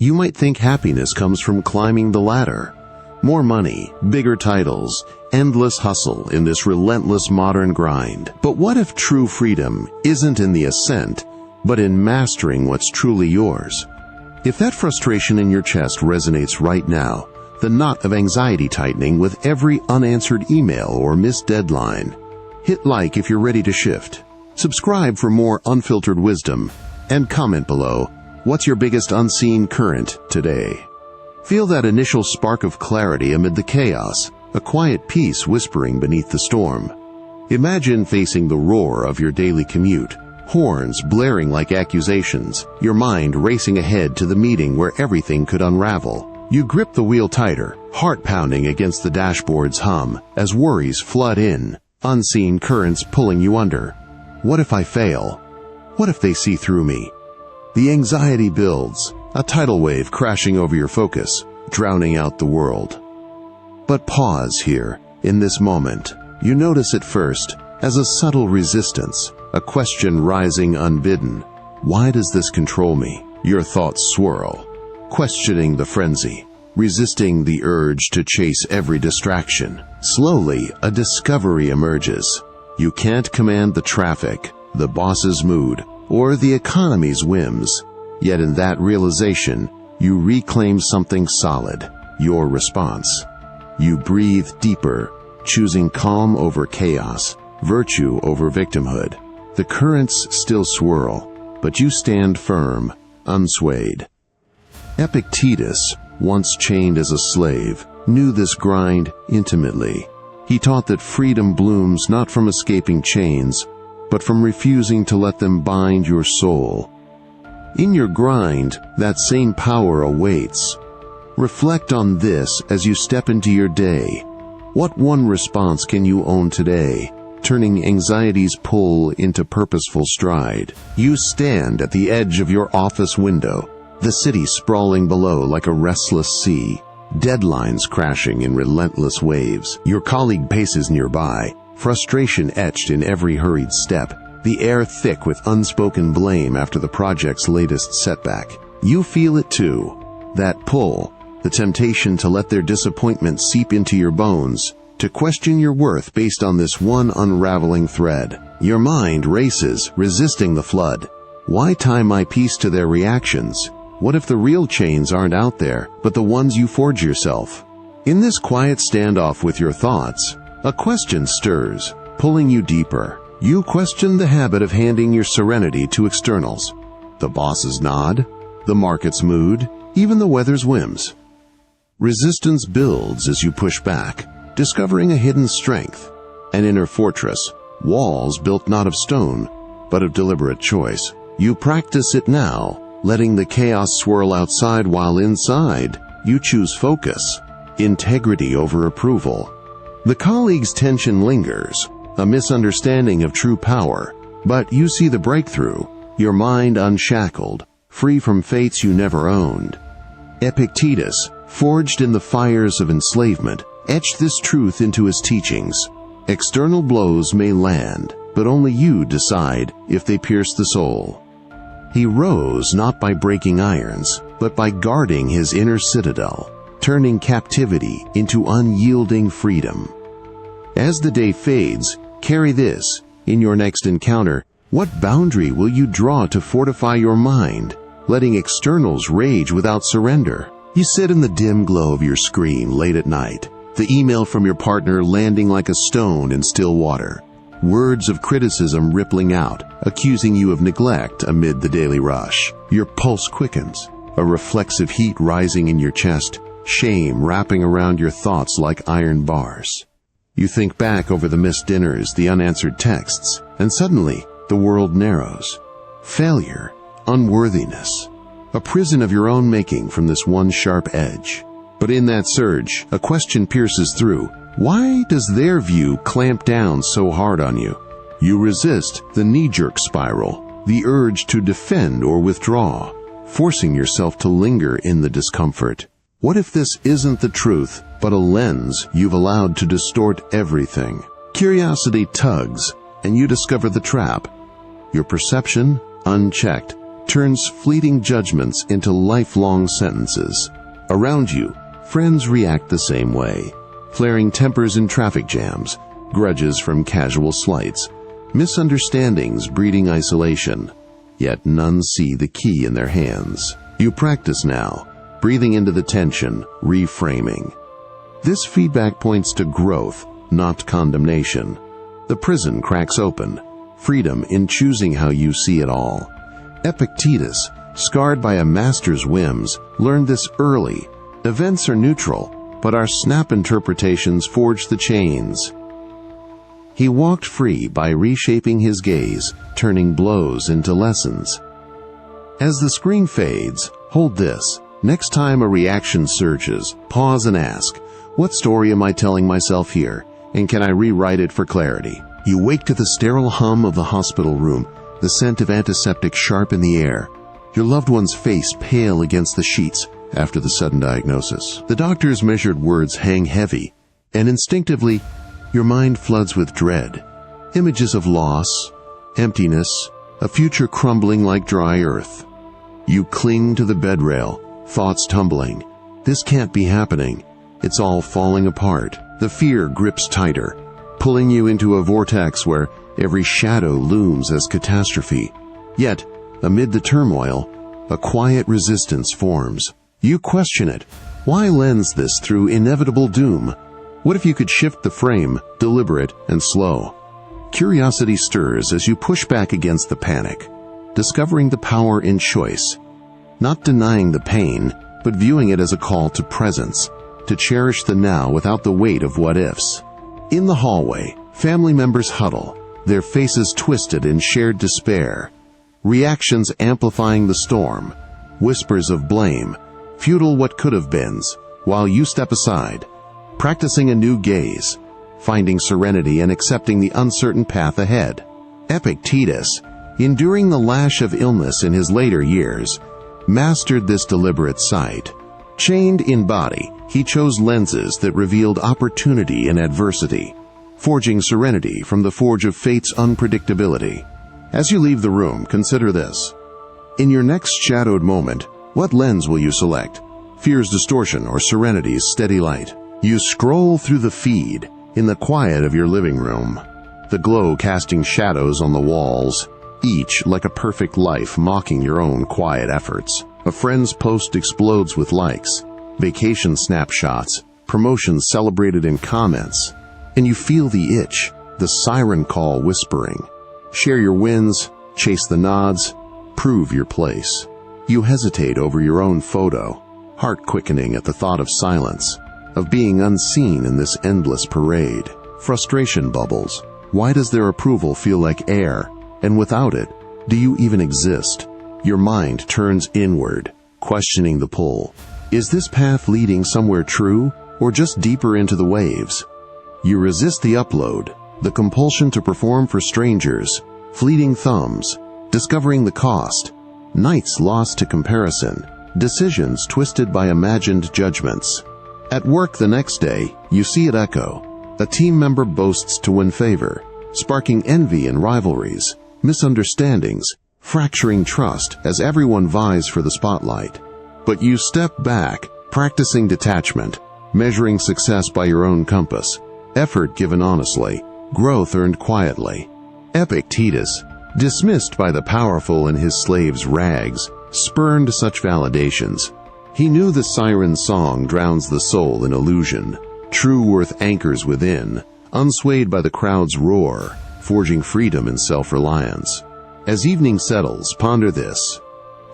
You might think happiness comes from climbing the ladder. More money, bigger titles, endless hustle in this relentless modern grind. But what if true freedom isn't in the ascent, but in mastering what's truly yours? If that frustration in your chest resonates right now, the knot of anxiety tightening with every unanswered email or missed deadline, hit like if you're ready to shift. Subscribe for more unfiltered wisdom, and comment below, what's your biggest unseen current today? Feel that initial spark of clarity amid the chaos, a quiet peace whispering beneath the storm. Imagine facing the roar of your daily commute, horns blaring like accusations, your mind racing ahead to the meeting where everything could unravel. You grip the wheel tighter, heart pounding against the dashboard's hum, as worries flood in, unseen currents pulling you under. What if I fail? What if they see through me? The anxiety builds, a tidal wave crashing over your focus, drowning out the world. But pause here, in this moment. You notice it first, as a subtle resistance, a question rising unbidden. Why does this control me? Your thoughts swirl, questioning the frenzy, resisting the urge to chase every distraction. Slowly, a discovery emerges. You can't command the traffic, the boss's mood, or the economy's whims. Yet in that realization, you reclaim something solid, your response. You breathe deeper, choosing calm over chaos, virtue over victimhood. The currents still swirl, but you stand firm, unswayed. Epictetus, once chained as a slave, knew this grind intimately. He taught that freedom blooms not from escaping chains, but from refusing to let them bind your soul. In your grind, that same power awaits. Reflect on this as you step into your day. What one response can you own today, turning anxiety's pull into purposeful stride? You stand at the edge of your office window, the city sprawling below like a restless sea, deadlines crashing in relentless waves. Your colleague paces nearby, frustration etched in every hurried step, the air thick with unspoken blame after the project's latest setback. You feel it too, that pull, the temptation to let their disappointment seep into your bones, to question your worth based on this one unraveling thread. Your mind races, resisting the flood. Why tie my peace to their reactions? What if the real chains aren't out there, but the ones you forge yourself? In this quiet standoff with your thoughts, a question stirs, pulling you deeper. You question the habit of handing your serenity to externals. The boss's nod, the market's mood, even the weather's whims. Resistance builds as you push back, discovering a hidden strength, an inner fortress, walls built not of stone, but of deliberate choice. You practice it now, letting the chaos swirl outside while inside, you choose focus, integrity over approval. The colleague's tension lingers, a misunderstanding of true power, but you see the breakthrough, your mind unshackled, free from fates you never owned. Epictetus, forged in the fires of enslavement, etched this truth into his teachings. External blows may land, but only you decide if they pierce the soul. He rose not by breaking irons, but by guarding his inner citadel, turning captivity into unyielding freedom. As the day fades, carry this, in your next encounter. What boundary will you draw to fortify your mind, letting externals rage without surrender? You sit in the dim glow of your screen late at night, the email from your partner landing like a stone in still water, words of criticism rippling out, accusing you of neglect amid the daily rush. Your pulse quickens, a reflexive heat rising in your chest, shame wrapping around your thoughts like iron bars. You think back over the missed dinners, the unanswered texts, and suddenly the world narrows. Failure, unworthiness, a prison of your own making from this one sharp edge. But in that surge, a question pierces through. Why does their view clamp down so hard on you? You resist the knee-jerk spiral, the urge to defend or withdraw, forcing yourself to linger in the discomfort. What if this isn't the truth, but a lens you've allowed to distort everything? Curiosity tugs, and you discover the trap. Your perception, unchecked, turns fleeting judgments into lifelong sentences. Around you, friends react the same way. Flaring tempers in traffic jams, grudges from casual slights, misunderstandings breeding isolation. Yet none see the key in their hands. You practice now, breathing into the tension, reframing. This feedback points to growth, not condemnation. The prison cracks open, freedom in choosing how you see it all. Epictetus, scarred by a master's whims, learned this early. Events are neutral, but our snap interpretations forge the chains. He walked free by reshaping his gaze, turning blows into lessons. As the screen fades, hold this. Next time a reaction surges, pause and ask, what story am I telling myself here, and can I rewrite it for clarity? You wake to the sterile hum of the hospital room, the scent of antiseptic sharp in the air, your loved one's face pale against the sheets after the sudden diagnosis. The doctor's measured words hang heavy, and instinctively, your mind floods with dread. Images of loss, emptiness, a future crumbling like dry earth. You cling to the bed rail, thoughts tumbling. This can't be happening. It's all falling apart. The fear grips tighter, pulling you into a vortex where every shadow looms as catastrophe. Yet, amid the turmoil, a quiet resistance forms. You question it. Why lens this through inevitable doom? What if you could shift the frame, deliberate and slow? Curiosity stirs as you push back against the panic, discovering the power in choice. Not denying the pain, but viewing it as a call to presence, to cherish the now without the weight of what-ifs. In the hallway, family members huddle, their faces twisted in shared despair. Reactions amplifying the storm, whispers of blame, futile what-could-have-beens, while you step aside, practicing a new gaze, finding serenity and accepting the uncertain path ahead. Epictetus, enduring the lash of illness in his later years, mastered this deliberate sight. Chained in body, he chose lenses that revealed opportunity in adversity, forging serenity from the forge of fate's unpredictability. As you leave the room, consider this. In your next shadowed moment, what lens will you select? Fear's distortion or serenity's steady light? You scroll through the feed in the quiet of your living room, the glow casting shadows on the walls, each like a perfect life mocking your own quiet efforts. A friend's post explodes with likes, vacation snapshots, promotions celebrated in comments, and you feel the itch, the siren call whispering. Share your wins, chase the nods, prove your place. You hesitate over your own photo, heart quickening at the thought of silence, of being unseen in this endless parade. Frustration bubbles. Why does their approval feel like air? And without it, do you even exist? Your mind turns inward, questioning the pull. Is this path leading somewhere true, or just deeper into the waves? You resist the upload, the compulsion to perform for strangers, fleeting thumbs, discovering the cost, nights lost to comparison, decisions twisted by imagined judgments. At work the next day, you see it echo. A team member boasts to win favor, sparking envy and rivalries, misunderstandings, fracturing trust as everyone vies for the spotlight. But you step back, practicing detachment, measuring success by your own compass, effort given honestly, growth earned quietly. Epictetus, dismissed by the powerful in his slaves' rags, spurned such validations. He knew the siren's song drowns the soul in illusion. True worth anchors within, unswayed by the crowd's roar, forging freedom in self-reliance. As evening settles, ponder this.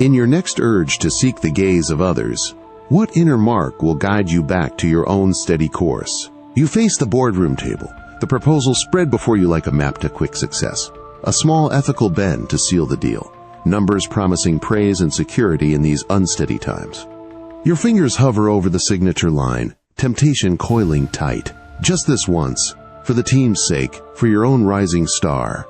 In your next urge to seek the gaze of others, what inner mark will guide you back to your own steady course? You face the boardroom table, the proposal spread before you like a map to quick success. A small ethical bend to seal the deal. Numbers promising praise and security in these unsteady times. Your fingers hover over the signature line, temptation coiling tight. Just this once, for the team's sake, for your own rising star.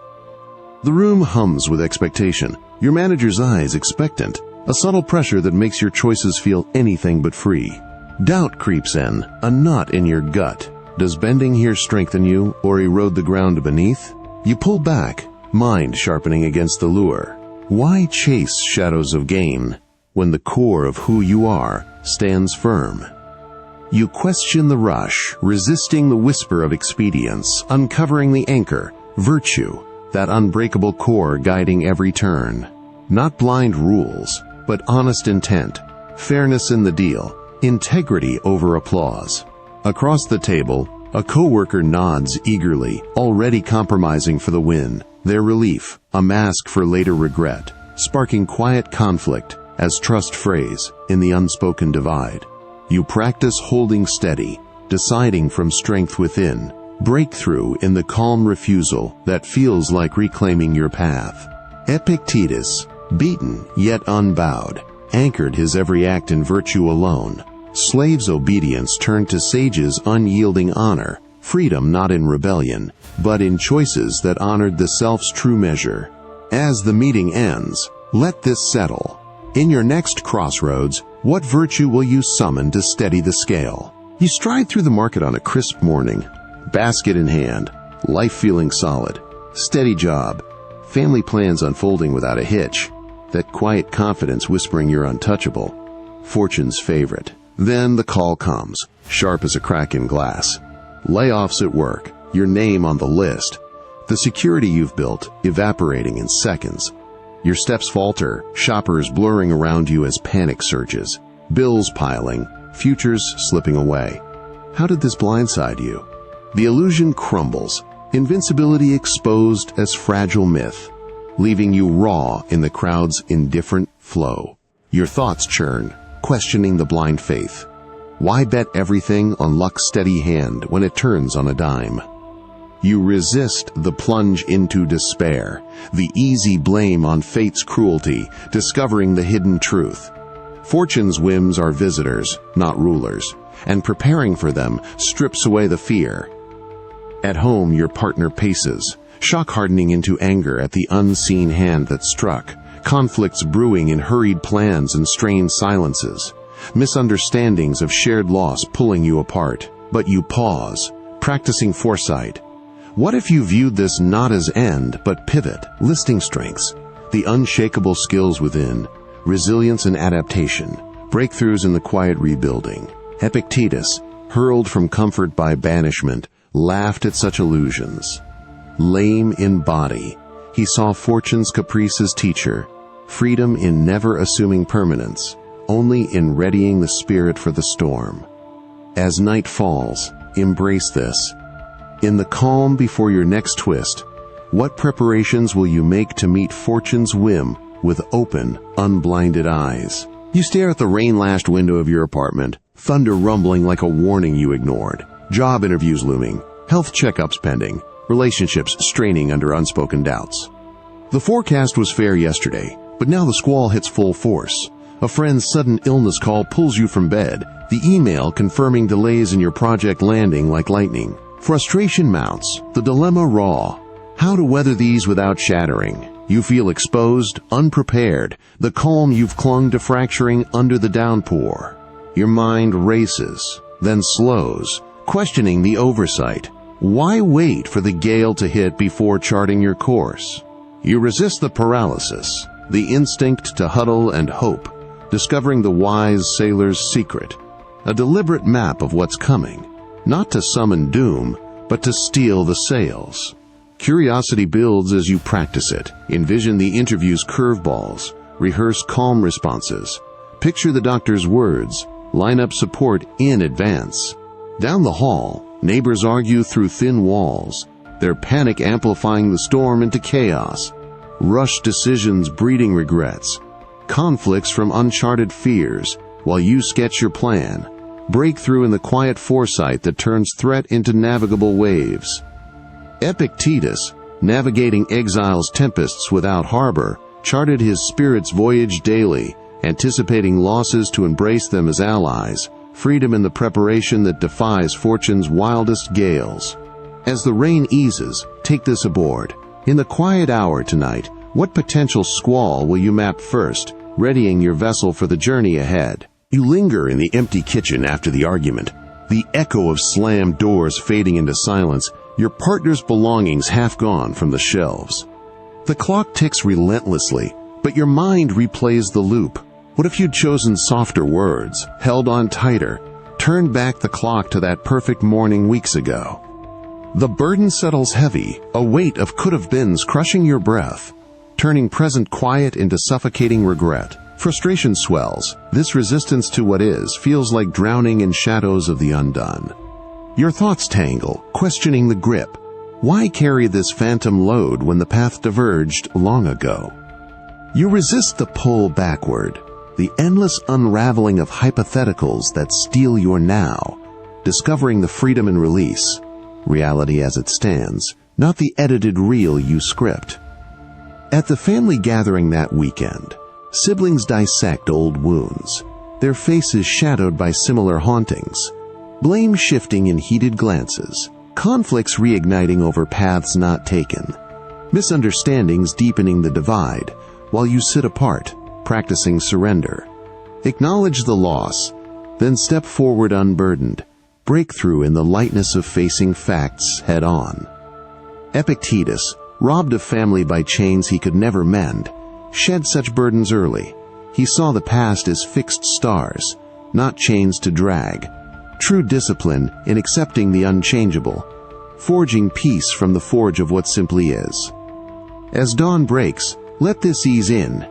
The room hums with expectation, your manager's eyes expectant, a subtle pressure that makes your choices feel anything but free. Doubt creeps in, a knot in your gut. Does bending here strengthen you or erode the ground beneath? You pull back, mind sharpening against the lure. Why chase shadows of gain when the core of who you are stands firm? You question the rush, resisting the whisper of expedience, uncovering the anchor, virtue, that unbreakable core guiding every turn. Not blind rules, but honest intent, fairness in the deal, integrity over applause. Across the table, a coworker nods eagerly, already compromising for the win. Their relief, a mask for later regret, sparking quiet conflict as trust frays in the unspoken divide. You practice holding steady, deciding from strength within, breakthrough in the calm refusal that feels like reclaiming your path. Epictetus, beaten yet unbowed, anchored his every act in virtue alone. Slaves' obedience turned to sages' unyielding honor, freedom not in rebellion, but in choices that honored the self's true measure. As the meeting ends, let this settle. In your next crossroads, what virtue will you summon to steady the scale? You stride through the market on a crisp morning, basket in hand, life feeling solid, steady job, family plans unfolding without a hitch, that quiet confidence whispering you're untouchable, fortune's favorite. Then the call comes, sharp as a crack in glass. Layoffs at work, your name on the list, the security you've built evaporating in seconds. Your steps falter, shoppers blurring around you as panic surges, bills piling, futures slipping away. How did this blindside you? The illusion crumbles, invincibility exposed as fragile myth, leaving you raw in the crowd's indifferent flow. Your thoughts churn, questioning the blind faith. Why bet everything on luck's steady hand when it turns on a dime? You resist the plunge into despair, the easy blame on fate's cruelty, discovering the hidden truth. Fortune's whims are visitors, not rulers, and preparing for them strips away the fear. At home, your partner paces, shock hardening into anger at the unseen hand that struck, conflicts brewing in hurried plans and strained silences, misunderstandings of shared loss pulling you apart. But you pause, practicing foresight. What if you viewed this not as end, but pivot, listing strengths, the unshakable skills within, resilience and adaptation, breakthroughs in the quiet rebuilding? Epictetus, hurled from comfort by banishment, laughed at such illusions. Lame in body, he saw fortune's caprice as teacher, freedom in never assuming permanence, only in readying the spirit for the storm. As night falls, embrace this. In the calm before your next twist, what preparations will you make to meet fortune's whim with open, unblinded eyes? You stare at the rain-lashed window of your apartment, thunder rumbling like a warning you ignored, job interviews looming, health checkups pending, relationships straining under unspoken doubts. The forecast was fair yesterday, but now the squall hits full force. A friend's sudden illness call pulls you from bed, the email confirming delays in your project landing like lightning. Frustration mounts, the dilemma raw. How to weather these without shattering? You feel exposed, unprepared, the calm you've clung to fracturing under the downpour. Your mind races, then slows, questioning the oversight. Why wait for the gale to hit before charting your course? You resist the paralysis, the instinct to huddle and hope, discovering the wise sailor's secret, a deliberate map of what's coming, not to summon doom, but to steal the sails. Curiosity builds as you practice it. Envision the interview's curveballs, rehearse calm responses, picture the doctor's words, line up support in advance. Down the hall, neighbors argue through thin walls, their panic amplifying the storm into chaos. Rushed decisions breeding regrets, conflicts from uncharted fears, while you sketch your plan. Breakthrough in the quiet foresight that turns threat into navigable waves. Epictetus, navigating exile's tempests without harbor, charted his spirit's voyage daily, anticipating losses to embrace them as allies, freedom in the preparation that defies fortune's wildest gales. As the rain eases, take this aboard. In the quiet hour tonight, what potential squall will you map first, readying your vessel for the journey ahead? You linger in the empty kitchen after the argument, the echo of slammed doors fading into silence, your partner's belongings half gone from the shelves. The clock ticks relentlessly, But your mind replays the loop. What if you'd chosen softer words, held on tighter, turned back the clock to that perfect morning weeks ago? The burden settles heavy, a weight of could-have-beens crushing your breath, turning present quiet into suffocating regret. Frustration swells. This resistance to what is feels like drowning in shadows of the undone. Your thoughts tangle, questioning the grip. Why carry this phantom load when the path diverged long ago? You resist the pull backward, the endless unraveling of hypotheticals that steal your now, discovering the freedom and release, reality as it stands, not the edited reel you script. At the family gathering that weekend, siblings dissect old wounds, their faces shadowed by similar hauntings, blame shifting in heated glances, conflicts reigniting over paths not taken, misunderstandings deepening the divide, while you sit apart, practicing surrender. Acknowledge the loss, then step forward unburdened, breakthrough in the lightness of facing facts head-on. Epictetus, robbed of family by chains he could never mend, shed such burdens early. He saw the past as fixed stars, not chains to drag. True discipline in accepting the unchangeable, forging peace from the forge of what simply is. As dawn breaks, let this ease in.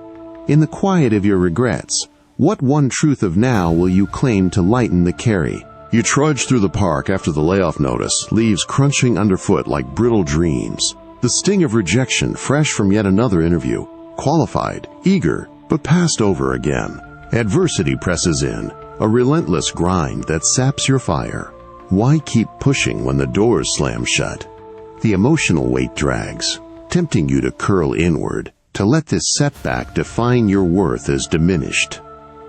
In the quiet of your regrets, what one truth of now will you claim to lighten the carry? You trudge through the park after the layoff notice, leaves crunching underfoot like brittle dreams. The sting of rejection fresh from yet another interview. Qualified, eager, but passed over again. Adversity presses in, a relentless grind that saps your fire. Why keep pushing when the doors slam shut? The emotional weight drags, tempting you to curl inward, to let this setback define your worth as diminished,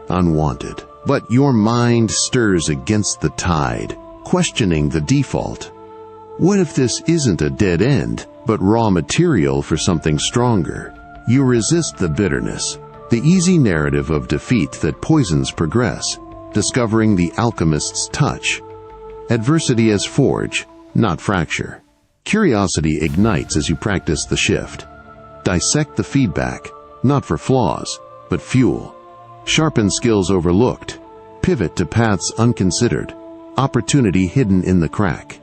unwanted. But your mind stirs against the tide, questioning the default. What if this isn't a dead end, but raw material for something stronger? You resist the bitterness, the easy narrative of defeat that poisons progress, discovering the alchemist's touch. Adversity as forge, not fracture. Curiosity ignites as you practice the shift. Dissect the feedback, not for flaws, but fuel. Sharpen skills overlooked. Pivot to paths unconsidered. Opportunity hidden in the crack.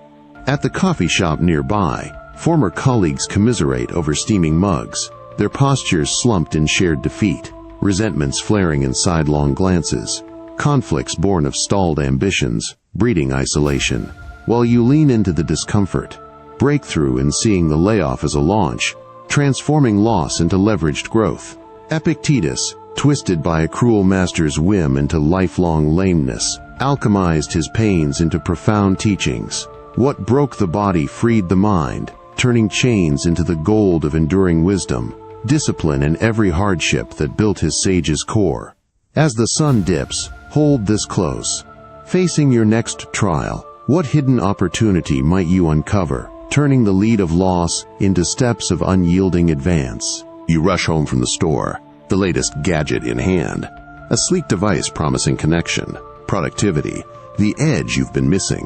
At the coffee shop nearby, former colleagues commiserate over steaming mugs, their postures slumped in shared defeat, resentments flaring in sidelong glances, conflicts born of stalled ambitions, breeding isolation. While you lean into the discomfort, breakthrough in seeing the layoff as a launch, transforming loss into leveraged growth. Epictetus, twisted by a cruel master's whim into lifelong lameness, alchemized his pains into profound teachings. What broke the body freed the mind, turning chains into the gold of enduring wisdom, discipline in every hardship that built his sage's core. As the sun dips, hold this close. Facing your next trial, what hidden opportunity might you uncover, turning the lead of loss into steps of unyielding advance? You rush home from the store, the latest gadget in hand, a sleek device promising connection, productivity, the edge you've been missing.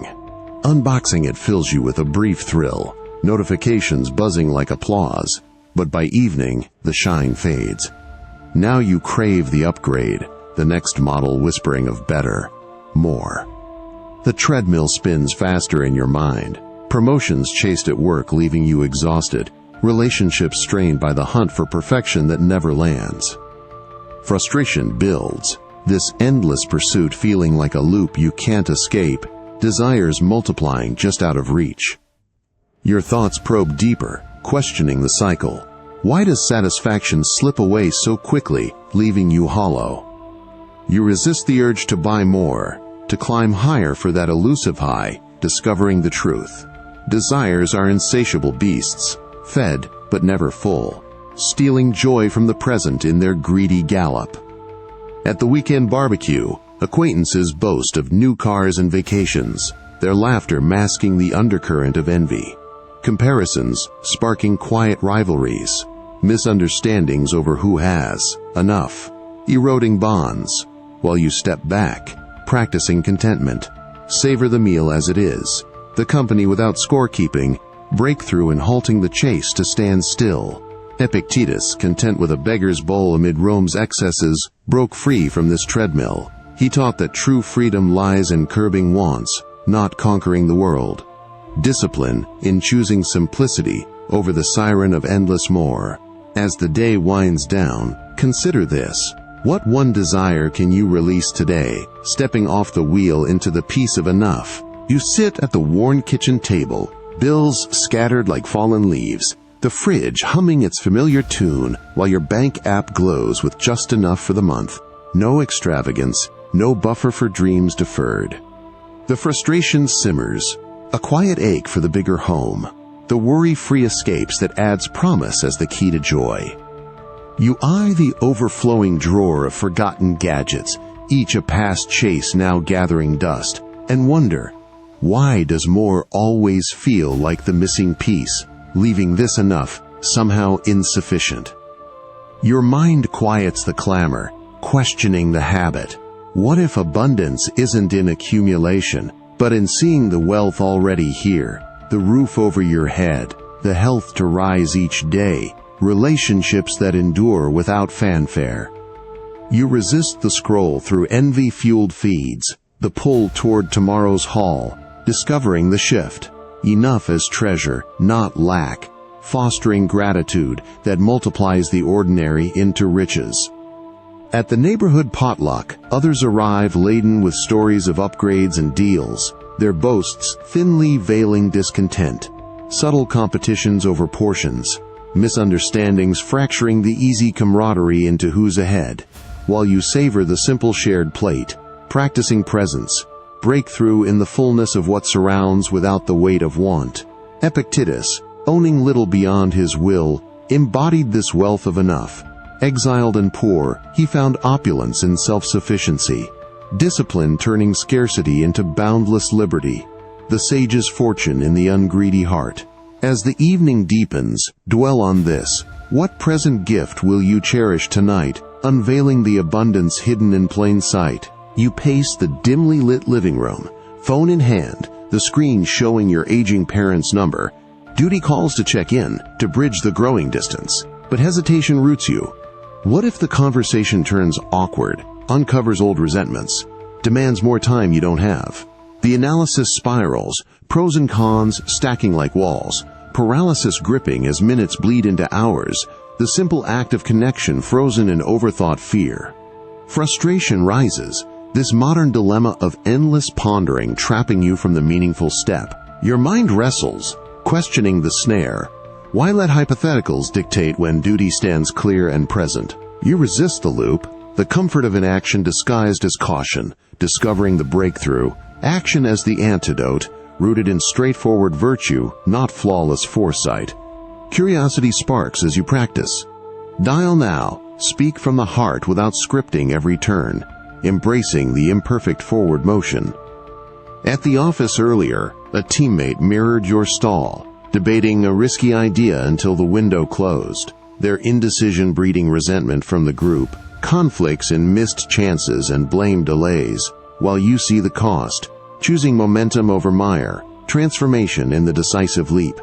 Unboxing it fills you with a brief thrill, notifications buzzing like applause, but by evening, the shine fades. Now you crave the upgrade, the next model whispering of better, more. The treadmill spins faster in your mind, promotions chased at work leaving you exhausted, relationships strained by the hunt for perfection that never lands. Frustration builds, this endless pursuit feeling like a loop you can't escape, desires multiplying just out of reach. Your thoughts probe deeper, questioning the cycle. Why does satisfaction slip away so quickly, leaving you hollow? You resist the urge to buy more, to climb higher for that elusive high, discovering the truth. Desires are insatiable beasts, fed but never full, stealing joy from the present in their greedy gallop. At the weekend barbecue, acquaintances boast of new cars and vacations, their laughter masking the undercurrent of envy. Comparisons sparking quiet rivalries, misunderstandings over who has enough, eroding bonds, while you step back, practicing contentment. Savor the meal as it is, the company without scorekeeping, breakthrough in halting the chase to stand still. Epictetus, content with a beggar's bowl amid Rome's excesses, broke free from this treadmill. He taught that true freedom lies in curbing wants, not conquering the world. Discipline in choosing simplicity over the siren of endless more. As the day winds down, consider this. What one desire can you release today, stepping off the wheel into the peace of enough? You sit at the worn kitchen table, bills scattered like fallen leaves, the fridge humming its familiar tune while your bank app glows with just enough for the month. No extravagance, no buffer for dreams deferred. The frustration simmers, a quiet ache for the bigger home, the worry-free escapes that adds promise as the key to joy. You eye the overflowing drawer of forgotten gadgets, each a past chase now gathering dust, and wonder, why does more always feel like the missing piece, leaving this enough somehow insufficient? Your mind quiets the clamor, questioning the habit. What if abundance isn't in accumulation, but in seeing the wealth already here, the roof over your head, the health to rise each day, relationships that endure without fanfare? You resist the scroll through envy-fueled feeds, the pull toward tomorrow's haul, discovering the shift. Enough as treasure, not lack, fostering gratitude that multiplies the ordinary into riches. At the neighborhood potluck, others arrive laden with stories of upgrades and deals, their boasts thinly veiling discontent, subtle competitions over portions, misunderstandings fracturing the easy camaraderie into who's ahead, while you savor the simple shared plate, practicing presence, breakthrough in the fullness of what surrounds without the weight of want. Epictetus, owning little beyond his will, embodied this wealth of enough. Exiled and poor, he found opulence in self-sufficiency, discipline turning scarcity into boundless liberty, the sage's fortune in the ungreedy heart. As the evening deepens, dwell on this. What present gift will you cherish tonight, unveiling the abundance hidden in plain sight? You pace the dimly lit living room, phone in hand, the screen showing your aging parents' number. Duty calls to check in, to bridge the growing distance. But hesitation roots you. What if the conversation turns awkward, uncovers old resentments, demands more time you don't have? The analysis spirals, pros and cons stacking like walls, paralysis gripping as minutes bleed into hours, the simple act of connection frozen in overthought fear. Frustration rises, this modern dilemma of endless pondering trapping you from the meaningful step. Your mind wrestles, questioning the snare. Why let hypotheticals dictate when duty stands clear and present? You resist the loop, the comfort of inaction disguised as caution, discovering the breakthrough, action as the antidote, rooted in straightforward virtue, not flawless foresight. Curiosity sparks as you practice. Dial now, speak from the heart without scripting every turn, embracing the imperfect forward motion. At the office earlier, a teammate mirrored your stall, debating a risky idea until the window closed, their indecision breeding resentment from the group, conflicts in missed chances and blame delays, while you see the cost, choosing momentum over mire, transformation in the decisive leap.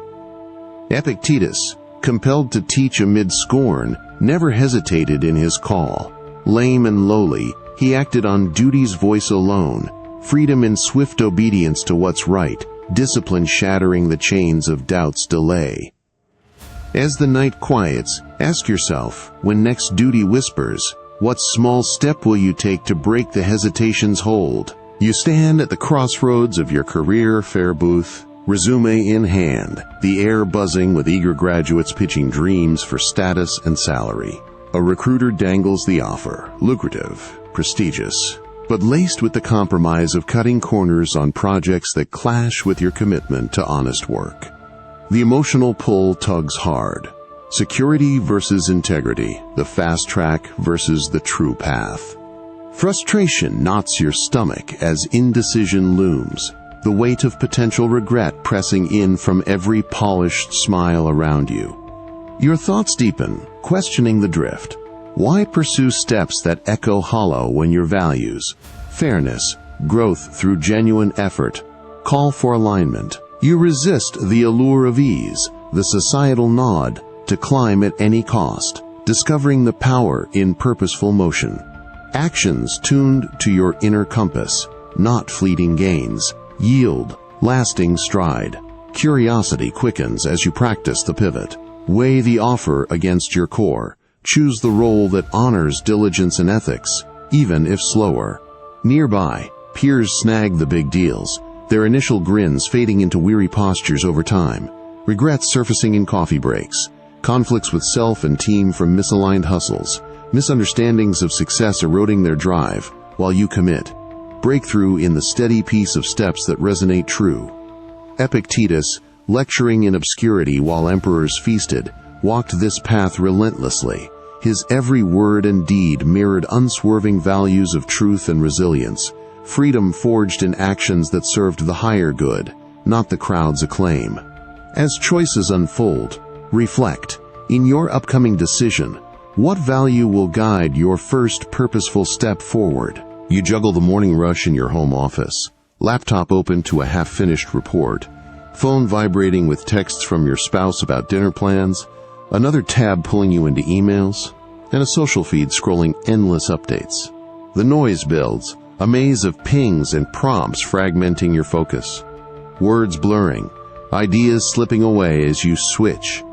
Epictetus, compelled to teach amid scorn, never hesitated in his call. Lame and lowly, he acted on duty's voice alone, freedom in swift obedience to what's right, discipline shattering the chains of doubt's delay. As the night quiets, ask yourself, when next duty whispers, what small step will you take to break the hesitation's hold? You stand at the crossroads of your career fair booth, resume in hand, the air buzzing with eager graduates pitching dreams for status and salary. A recruiter dangles the offer, lucrative, prestigious, but laced with the compromise of cutting corners on projects that clash with your commitment to honest work. The emotional pull tugs hard. Security versus integrity, the fast track versus the true path. Frustration knots your stomach as indecision looms, the weight of potential regret pressing in from every polished smile around you. Your thoughts deepen, questioning the drift. Why pursue steps that echo hollow when your values, fairness, growth through genuine effort, call for alignment? You resist the allure of ease, the societal nod to to climb at any cost, discovering the power in purposeful motion. Actions tuned to your inner compass, not fleeting gains, yield lasting stride. Curiosity quickens as you practice the pivot. Weigh the offer against your core. Choose the role that honors diligence and ethics, even if slower. Nearby, peers snag the big deals, their initial grins fading into weary postures over time, regrets surfacing in coffee breaks, conflicts with self and team from misaligned hustles, misunderstandings of success eroding their drive while you commit. Breakthrough in the steady piece of steps that resonate true. Epictetus, lecturing in obscurity while emperors feasted, walked this path relentlessly. His every word and deed mirrored unswerving values of truth and resilience, freedom forged in actions that served the higher good, not the crowd's acclaim. As choices unfold, reflect. In your upcoming decision, what value will guide your first purposeful step forward? You juggle the morning rush in your home office, laptop open to a half-finished report, phone vibrating with texts from your spouse about dinner plans, another tab pulling you into emails, and a social feed scrolling endless updates. The noise builds, a maze of pings and prompts fragmenting your focus. Words blurring, ideas slipping away as you switch.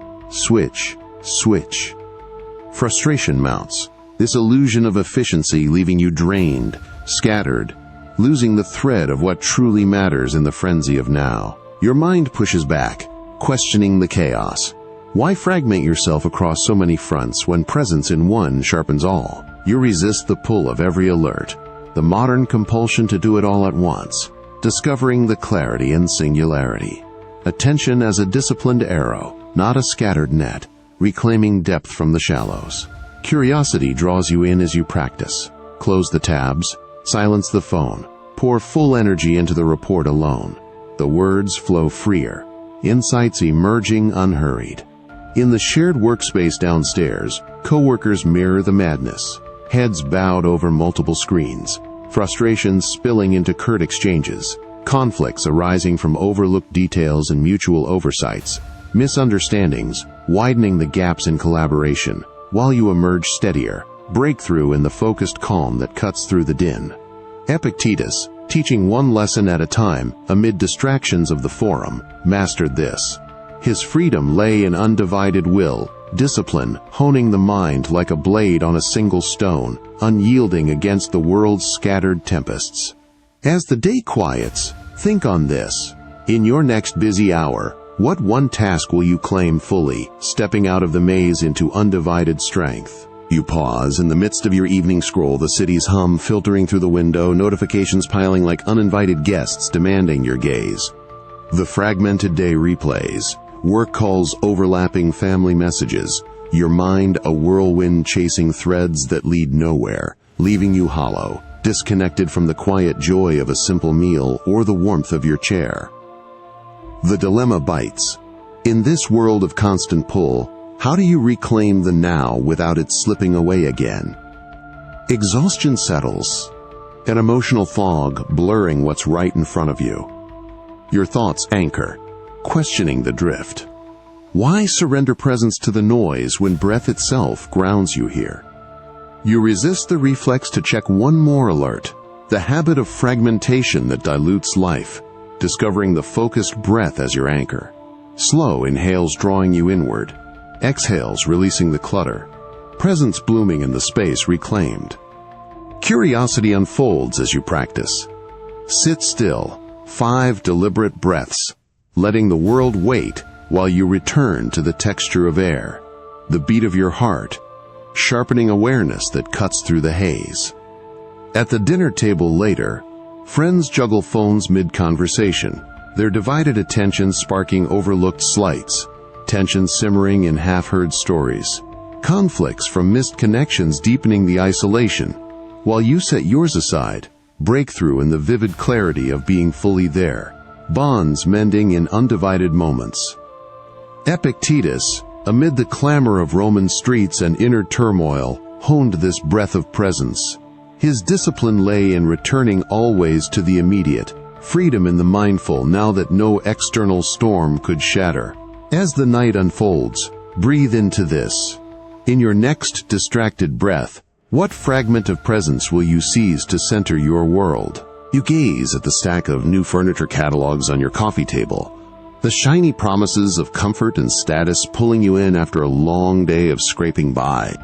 Frustration mounts, this illusion of efficiency leaving you drained, scattered, losing the thread of what truly matters in the frenzy of now. Your mind pushes back, questioning the chaos. Why fragment yourself across so many fronts when presence in one sharpens all? You resist the pull of every alert, the modern compulsion to do it all at once, discovering the clarity and singularity. Attention as a disciplined arrow, not a scattered net, reclaiming depth from the shallows. Curiosity draws you in as you practice. Close the tabs, silence the phone, pour full energy into the report alone. The words flow freer, insights emerging unhurried. In the shared workspace downstairs, coworkers mirror the madness, heads bowed over multiple screens, frustrations spilling into curt exchanges, conflicts arising from overlooked details and mutual oversights, misunderstandings widening the gaps in collaboration, while you emerge steadier, breakthrough in the focused calm that cuts through the din. Epictetus, teaching one lesson at a time amid distractions of the forum, mastered this. His freedom lay in undivided will, discipline, honing the mind like a blade on a single stone, unyielding against the world's scattered tempests. As the day quiets, think on this. In your next busy hour, what one task will you claim fully, stepping out of the maze into undivided strength? You pause in the midst of your evening scroll, the city's hum filtering through the window, notifications piling like uninvited guests demanding your gaze. The fragmented day replays, work calls overlapping family messages, your mind a whirlwind chasing threads that lead nowhere, leaving you hollow, disconnected from the quiet joy of a simple meal or the warmth of your chair. The dilemma bites. In this world of constant pull, how do you reclaim the now without it slipping away again? Exhaustion settles, an emotional fog blurring what's right in front of you. Your thoughts anchor, questioning the drift. Why surrender presence to the noise when breath itself grounds you here? You resist the reflex to check one more alert, the habit of fragmentation that dilutes life, discovering the focused breath as your anchor. Slow inhales drawing you inward, exhales releasing the clutter, presence blooming in the space reclaimed. Curiosity unfolds as you practice. Sit still, 5 deliberate breaths, letting the world wait while you return to the texture of air, the beat of your heart, sharpening awareness that cuts through the haze. At the dinner table later, friends juggle phones mid-conversation, their divided attention sparking overlooked slights, tension simmering in half-heard stories, conflicts from missed connections deepening the isolation, while you set yours aside, breakthrough in the vivid clarity of being fully there, bonds mending in undivided moments. Epictetus, amid the clamor of Roman streets and inner turmoil, honed this breath of presence. His discipline lay in returning always to the immediate, freedom in the mindful now that no external storm could shatter. As the night unfolds, Breathe into this. In your next distracted breath, what fragment of presence will you seize to center your world? You gaze at the stack of new furniture catalogs on your coffee table, the shiny promises of comfort and status pulling you in after a long day of scraping by.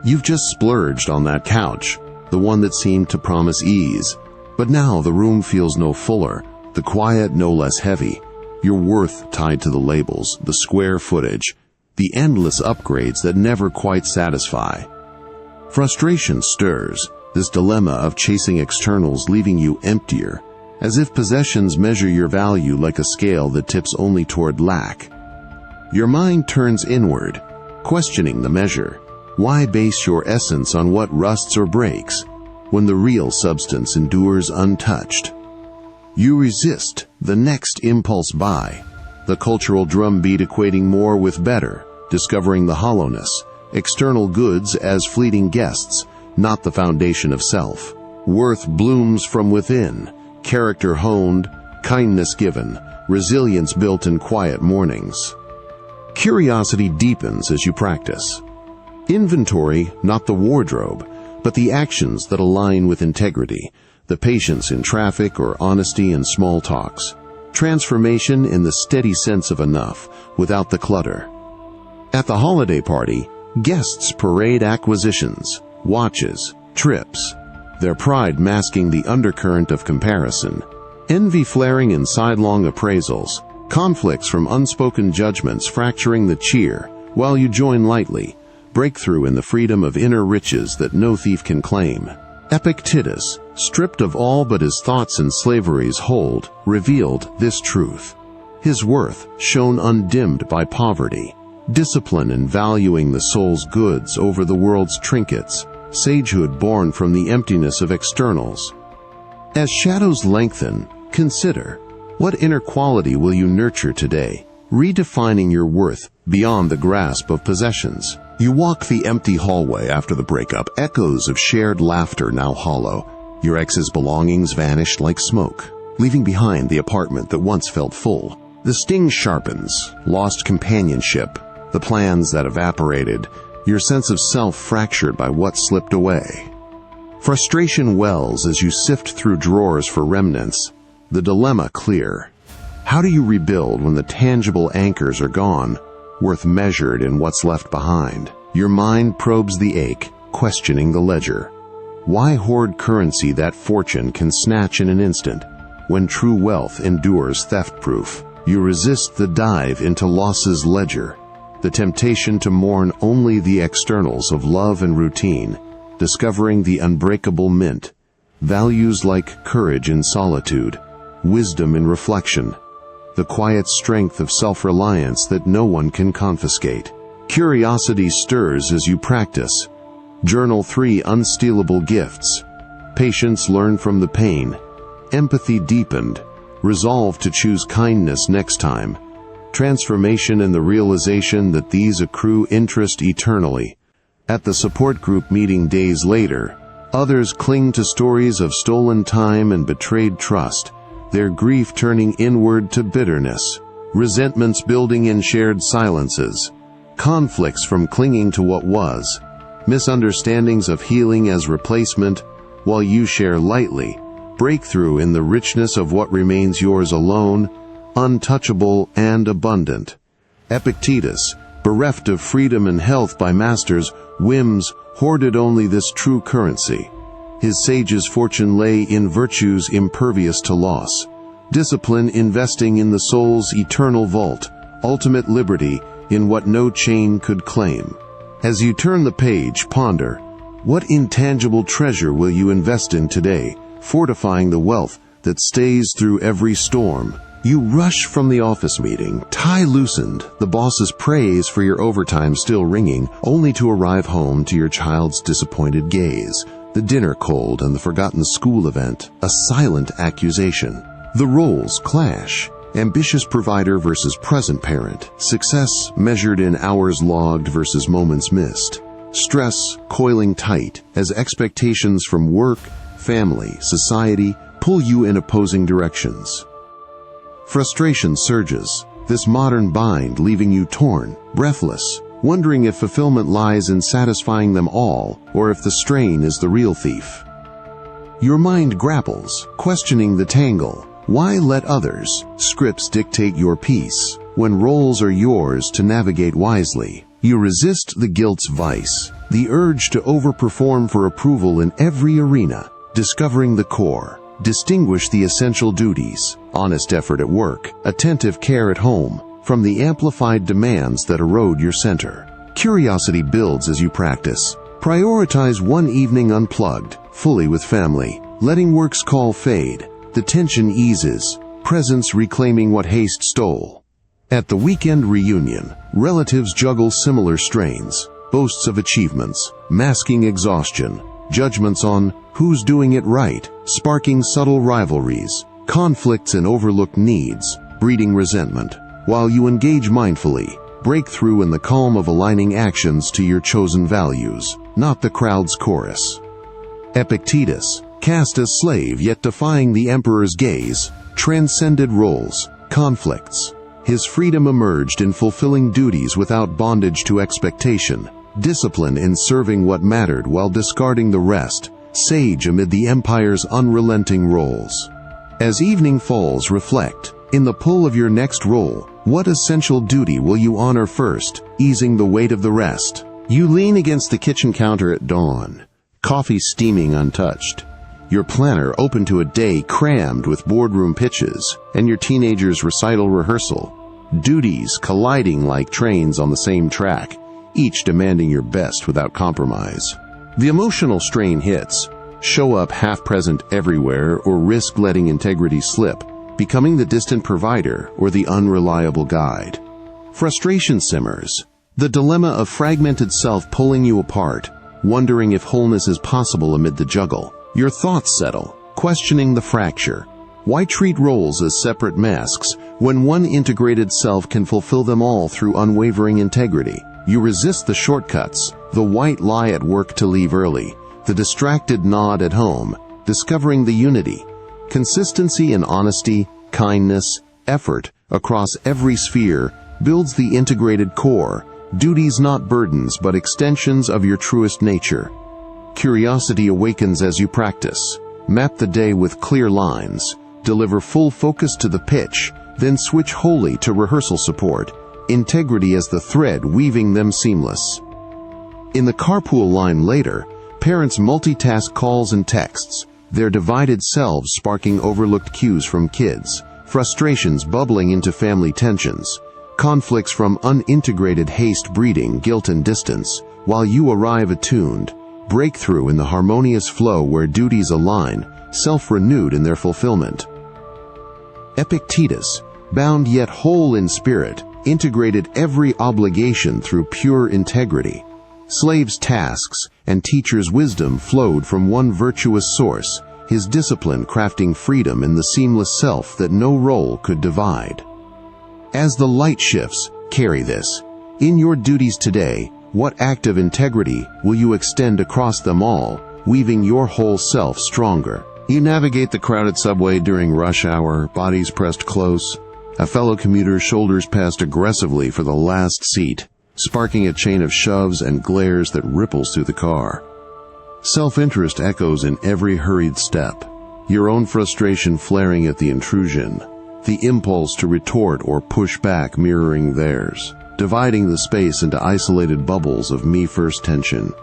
You've just splurged on that couch, the one that seemed to promise ease. But now the room feels no fuller, the quiet no less heavy, your worth tied to the labels, the square footage, the endless upgrades that never quite satisfy. Frustration stirs, this dilemma of chasing externals leaving you emptier, as if possessions measure your value like a scale that tips only toward lack. Your mind turns inward, questioning the measure. Why base your essence on what rusts or breaks, when the real substance endures untouched? You resist the next impulse buy, the cultural drumbeat equating more with better, discovering the hollowness, external goods as fleeting guests, not the foundation of self. Worth blooms from within, character honed, kindness given, resilience built in quiet mornings. Curiosity deepens as you practice. Inventory, not the wardrobe, but the actions that align with integrity, the patience in traffic or honesty in small talks. Transformation in the steady sense of enough, without the clutter. At the holiday party, guests parade acquisitions, watches, trips, their pride masking the undercurrent of comparison, envy flaring in sidelong appraisals, conflicts from unspoken judgments fracturing the cheer, while you join lightly, breakthrough in the freedom of inner riches that no thief can claim. Epictetus, stripped of all but his thoughts and slavery's hold, revealed this truth. His worth shone undimmed by poverty, discipline in valuing the soul's goods over the world's trinkets, sagehood born from the emptiness of externals. As shadows lengthen, consider, what inner quality will you nurture today, redefining your worth beyond the grasp of possessions? You walk the empty hallway after the breakup, echoes of shared laughter now hollow. Your ex's belongings vanished like smoke, leaving behind the apartment that once felt full. The sting sharpens, lost companionship, the plans that evaporated, your sense of self fractured by what slipped away. Frustration wells as you sift through drawers for remnants, the dilemma clear. How do you rebuild when the tangible anchors are gone, worth measured in what's left behind? Your mind probes the ache, questioning the ledger. Why hoard currency that fortune can snatch in an instant, when true wealth endures theft-proof? You resist the dive into loss's ledger, the temptation to mourn only the externals of love and routine, discovering the unbreakable mint, values like courage in solitude, wisdom in reflection, the quiet strength of self-reliance that no one can confiscate. Curiosity stirs as you practice. Journal 3 unstealable gifts. Patience learned from the pain. Empathy deepened. Resolve to choose kindness next time. Transformation in the realization that these accrue interest eternally. At the support group meeting days later, others cling to stories of stolen time and betrayed trust, their grief turning inward to bitterness, resentments building in shared silences, conflicts from clinging to what was, misunderstandings of healing as replacement, while you share lightly, breakthrough in the richness of what remains yours alone, untouchable and abundant. Epictetus, bereft of freedom and health by masters' whims, hoarded only this true currency. His sage's fortune lay in virtues impervious to loss, discipline investing in the soul's eternal vault, ultimate liberty in what no chain could claim. As you turn the page, ponder, what intangible treasure will you invest in today, fortifying the wealth that stays through every storm? You rush from the office meeting, tie loosened, the boss's praise for your overtime still ringing, only to arrive home to your child's disappointed gaze, the dinner cold and the forgotten school event, a silent accusation. The roles clash. Ambitious provider versus present parent, success measured in hours logged versus moments missed, stress coiling tight as expectations from work, family, society pull you in opposing directions. Frustration surges, this modern bind leaving you torn, breathless, wondering if fulfillment lies in satisfying them all, or if the strain is the real thief. Your mind grapples, questioning the tangle. Why let others' scripts dictate your peace, when roles are yours to navigate wisely? You resist the guilt's vice, the urge to overperform for approval in every arena, discovering the core. Distinguish the essential duties, honest effort at work, attentive care at home, from the amplified demands that erode your center. Curiosity builds as you practice. Prioritize one evening unplugged, fully with family, letting work's call fade. The tension eases, presence reclaiming what haste stole. At the weekend reunion, relatives juggle similar strains, boasts of achievements, masking exhaustion, judgments on who's doing it right, sparking subtle rivalries, conflicts and overlooked needs, breeding resentment. While you engage mindfully, break through in the calm of aligning actions to your chosen values, not the crowd's chorus. Epictetus, cast as slave yet defying the emperor's gaze, transcended roles, conflicts. His freedom emerged in fulfilling duties without bondage to expectation, discipline in serving what mattered while discarding the rest, sage amid the empire's unrelenting roles. As evening falls, reflect. In the pull of your next role, what essential duty will you honor first, easing the weight of the rest? You lean against the kitchen counter at dawn, coffee steaming untouched, your planner open to a day crammed with boardroom pitches, and your teenager's recital rehearsal. Duties colliding like trains on the same track, each demanding your best without compromise. The emotional strain hits. Show up half-present everywhere or risk letting integrity slip, becoming the distant provider or the unreliable guide. Frustration simmers, the dilemma of fragmented self pulling you apart, wondering if wholeness is possible amid the juggle. Your thoughts settle, questioning the fracture. Why treat roles as separate masks when one integrated self can fulfill them all through unwavering integrity? You resist the shortcuts, the white lie at work to leave early, the distracted nod at home, discovering the unity. Consistency in honesty, kindness, effort, across every sphere, builds the integrated core, duties not burdens but extensions of your truest nature. Curiosity awakens as you practice. Map the day with clear lines, deliver full focus to the pitch, then switch wholly to rehearsal support, integrity as the thread weaving them seamless. In the carpool line later, parents multitask calls and texts, their divided selves sparking overlooked cues from kids, frustrations bubbling into family tensions, conflicts from unintegrated haste breeding guilt and distance, while you arrive attuned, breakthrough in the harmonious flow where duties align, self-renewed in their fulfillment. Epictetus, bound yet whole in spirit, integrated every obligation through pure integrity. Slaves' tasks and teachers' wisdom flowed from one virtuous source, his discipline crafting freedom in the seamless self that no role could divide. As the light shifts, carry this. In your duties today, what act of integrity will you extend across them all, weaving your whole self stronger? You navigate the crowded subway during rush hour, bodies pressed close. A fellow commuter's shoulders passed aggressively for the last seat, sparking a chain of shoves and glares that ripples through the car. Self-interest echoes in every hurried step, your own frustration flaring at the intrusion, the impulse to retort or push back mirroring theirs, dividing the space into isolated bubbles of me-first tension.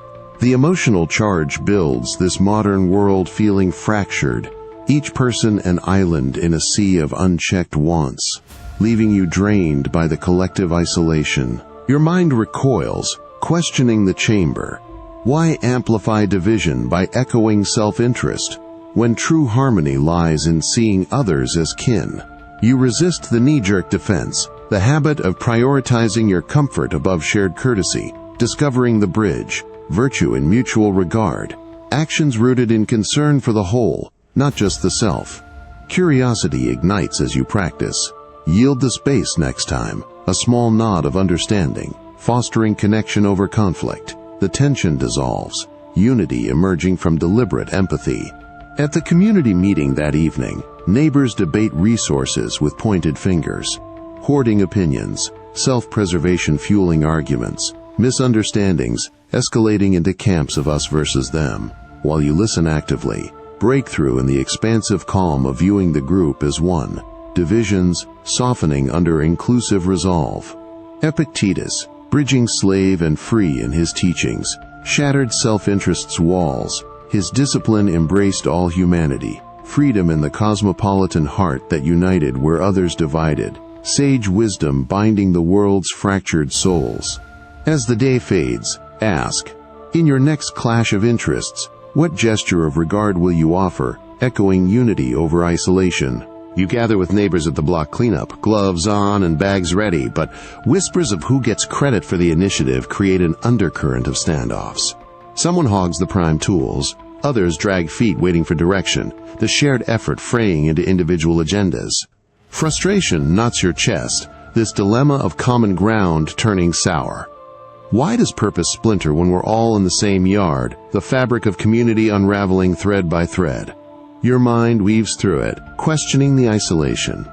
The emotional charge builds, this modern world feeling fractured, each person an island in a sea of unchecked wants, leaving you drained by the collective isolation. Your mind recoils, questioning the chamber. Why amplify division by echoing self-interest, when true harmony lies in seeing others as kin? You resist the knee-jerk defense, the habit of prioritizing your comfort above shared courtesy, discovering the bridge, virtue in mutual regard, actions rooted in concern for the whole, not just the self. Curiosity ignites as you practice. Yield the space next time, a small nod of understanding, fostering connection over conflict. The tension dissolves, unity emerging from deliberate empathy. At the community meeting that evening, neighbors debate resources with pointed fingers, hoarding opinions, self-preservation fueling arguments, misunderstandings escalating into camps of us versus them. While you listen actively, breakthrough in the expansive calm of viewing the group as one, divisions softening under inclusive resolve. Epictetus, bridging slave and free in his teachings, shattered self-interest's walls. His discipline embraced all humanity, freedom in the cosmopolitan heart that united where others divided, sage wisdom binding the world's fractured souls. As the day fades, ask, in your next clash of interests, what gesture of regard will you offer, echoing unity over isolation? You gather with neighbors at the block cleanup, gloves on and bags ready, but whispers of who gets credit for the initiative create an undercurrent of standoffs. Someone hogs the prime tools, others drag feet waiting for direction, the shared effort fraying into individual agendas. Frustration knots your chest, this dilemma of common ground turning sour. Why does purpose splinter when we're all in the same yard, the fabric of community unraveling thread by thread? Your mind weaves through it, questioning the isolation.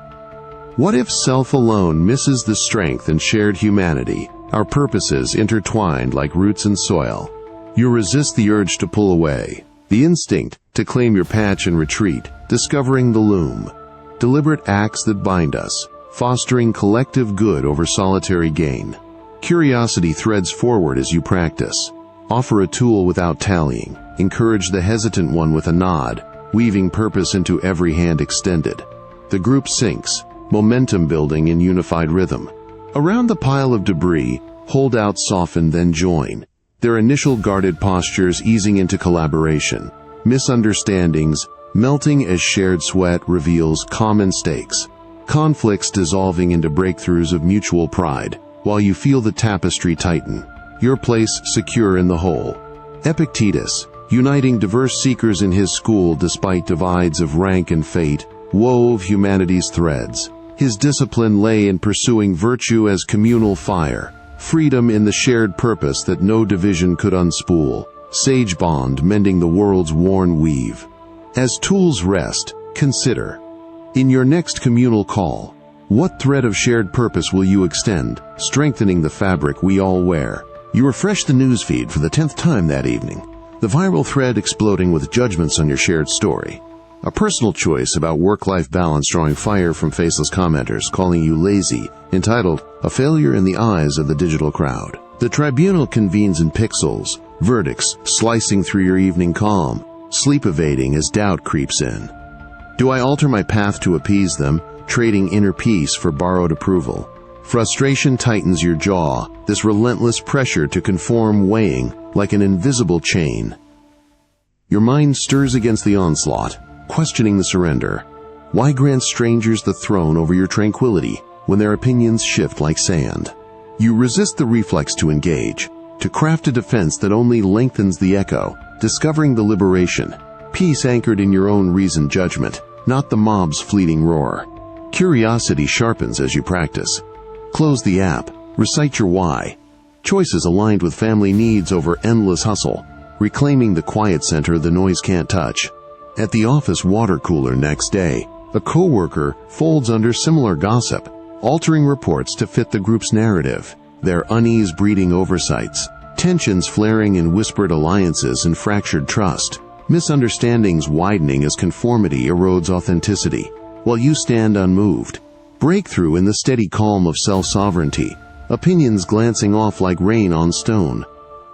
What if self alone misses the strength and shared humanity, our purposes intertwined like roots in soil? You resist the urge to pull away, the instinct to claim your patch and retreat, discovering the loom. Deliberate acts that bind us, fostering collective good over solitary gain. Curiosity threads forward as you practice. Offer a tool without tallying. Encourage the hesitant one with a nod, weaving purpose into every hand extended. The group syncs, momentum building in unified rhythm. Around the pile of debris, holdouts soften then join, their initial guarded postures easing into collaboration. Misunderstandings melting as shared sweat reveals common stakes. Conflicts dissolving into breakthroughs of mutual pride, while you feel the tapestry tighten, your place secure in the whole. Epictetus, uniting diverse seekers in his school despite divides of rank and fate, wove humanity's threads. His discipline lay in pursuing virtue as communal fire, freedom in the shared purpose that no division could unspool, sage bond mending the world's worn weave. As tools rest, consider, in your next communal call, what thread of shared purpose will you extend, strengthening the fabric we all wear? You refresh the newsfeed for the 10th time that evening, the viral thread exploding with judgments on your shared story. A personal choice about work-life balance drawing fire from faceless commenters calling you lazy, entitled, "A Failure in the Eyes of the Digital Crowd." The tribunal convenes in pixels, verdicts slicing through your evening calm, sleep evading as doubt creeps in. Do I alter my path to appease them, trading inner peace for borrowed approval? Frustration tightens your jaw, this relentless pressure to conform weighing like an invisible chain. Your mind stirs against the onslaught, questioning the surrender. Why grant strangers the throne over your tranquility when their opinions shift like sand? You resist the reflex to engage, to craft a defense that only lengthens the echo, discovering the liberation, peace anchored in your own reasoned judgment, not the mob's fleeting roar. Curiosity sharpens as you practice. Close the app, recite your why. Choices aligned with family needs over endless hustle, reclaiming the quiet center the noise can't touch. At the office water cooler next day, a coworker folds under similar gossip, altering reports to fit the group's narrative, their unease breeding oversights, tensions flaring in whispered alliances and fractured trust, misunderstandings widening as conformity erodes authenticity, while you stand unmoved. Breakthrough in the steady calm of self-sovereignty, opinions glancing off like rain on stone.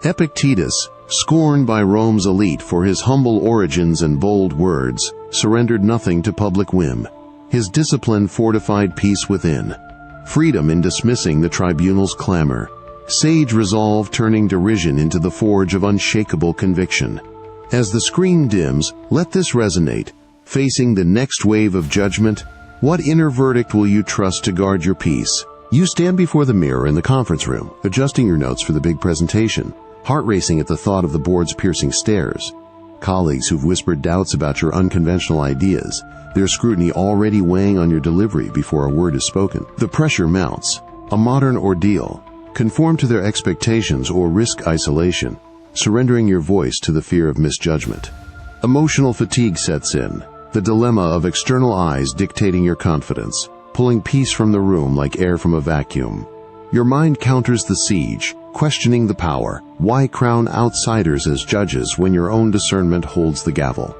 Epictetus, scorned by Rome's elite for his humble origins and bold words, surrendered nothing to public whim. His discipline fortified peace within, freedom in dismissing the tribunal's clamor, sage resolve turning derision into the forge of unshakable conviction. As the screen dims, let this resonate. Facing the next wave of judgment, what inner verdict will you trust to guard your peace? You stand before the mirror in the conference room, adjusting your notes for the big presentation, heart racing at the thought of the board's piercing stares. Colleagues who've whispered doubts about your unconventional ideas, their scrutiny already weighing on your delivery before a word is spoken. The pressure mounts. A modern ordeal. Conform to their expectations or risk isolation, surrendering your voice to the fear of misjudgment. Emotional fatigue sets in, the dilemma of external eyes dictating your confidence, pulling peace from the room like air from a vacuum. Your mind counters the siege, questioning the power. Why crown outsiders as judges when your own discernment holds the gavel?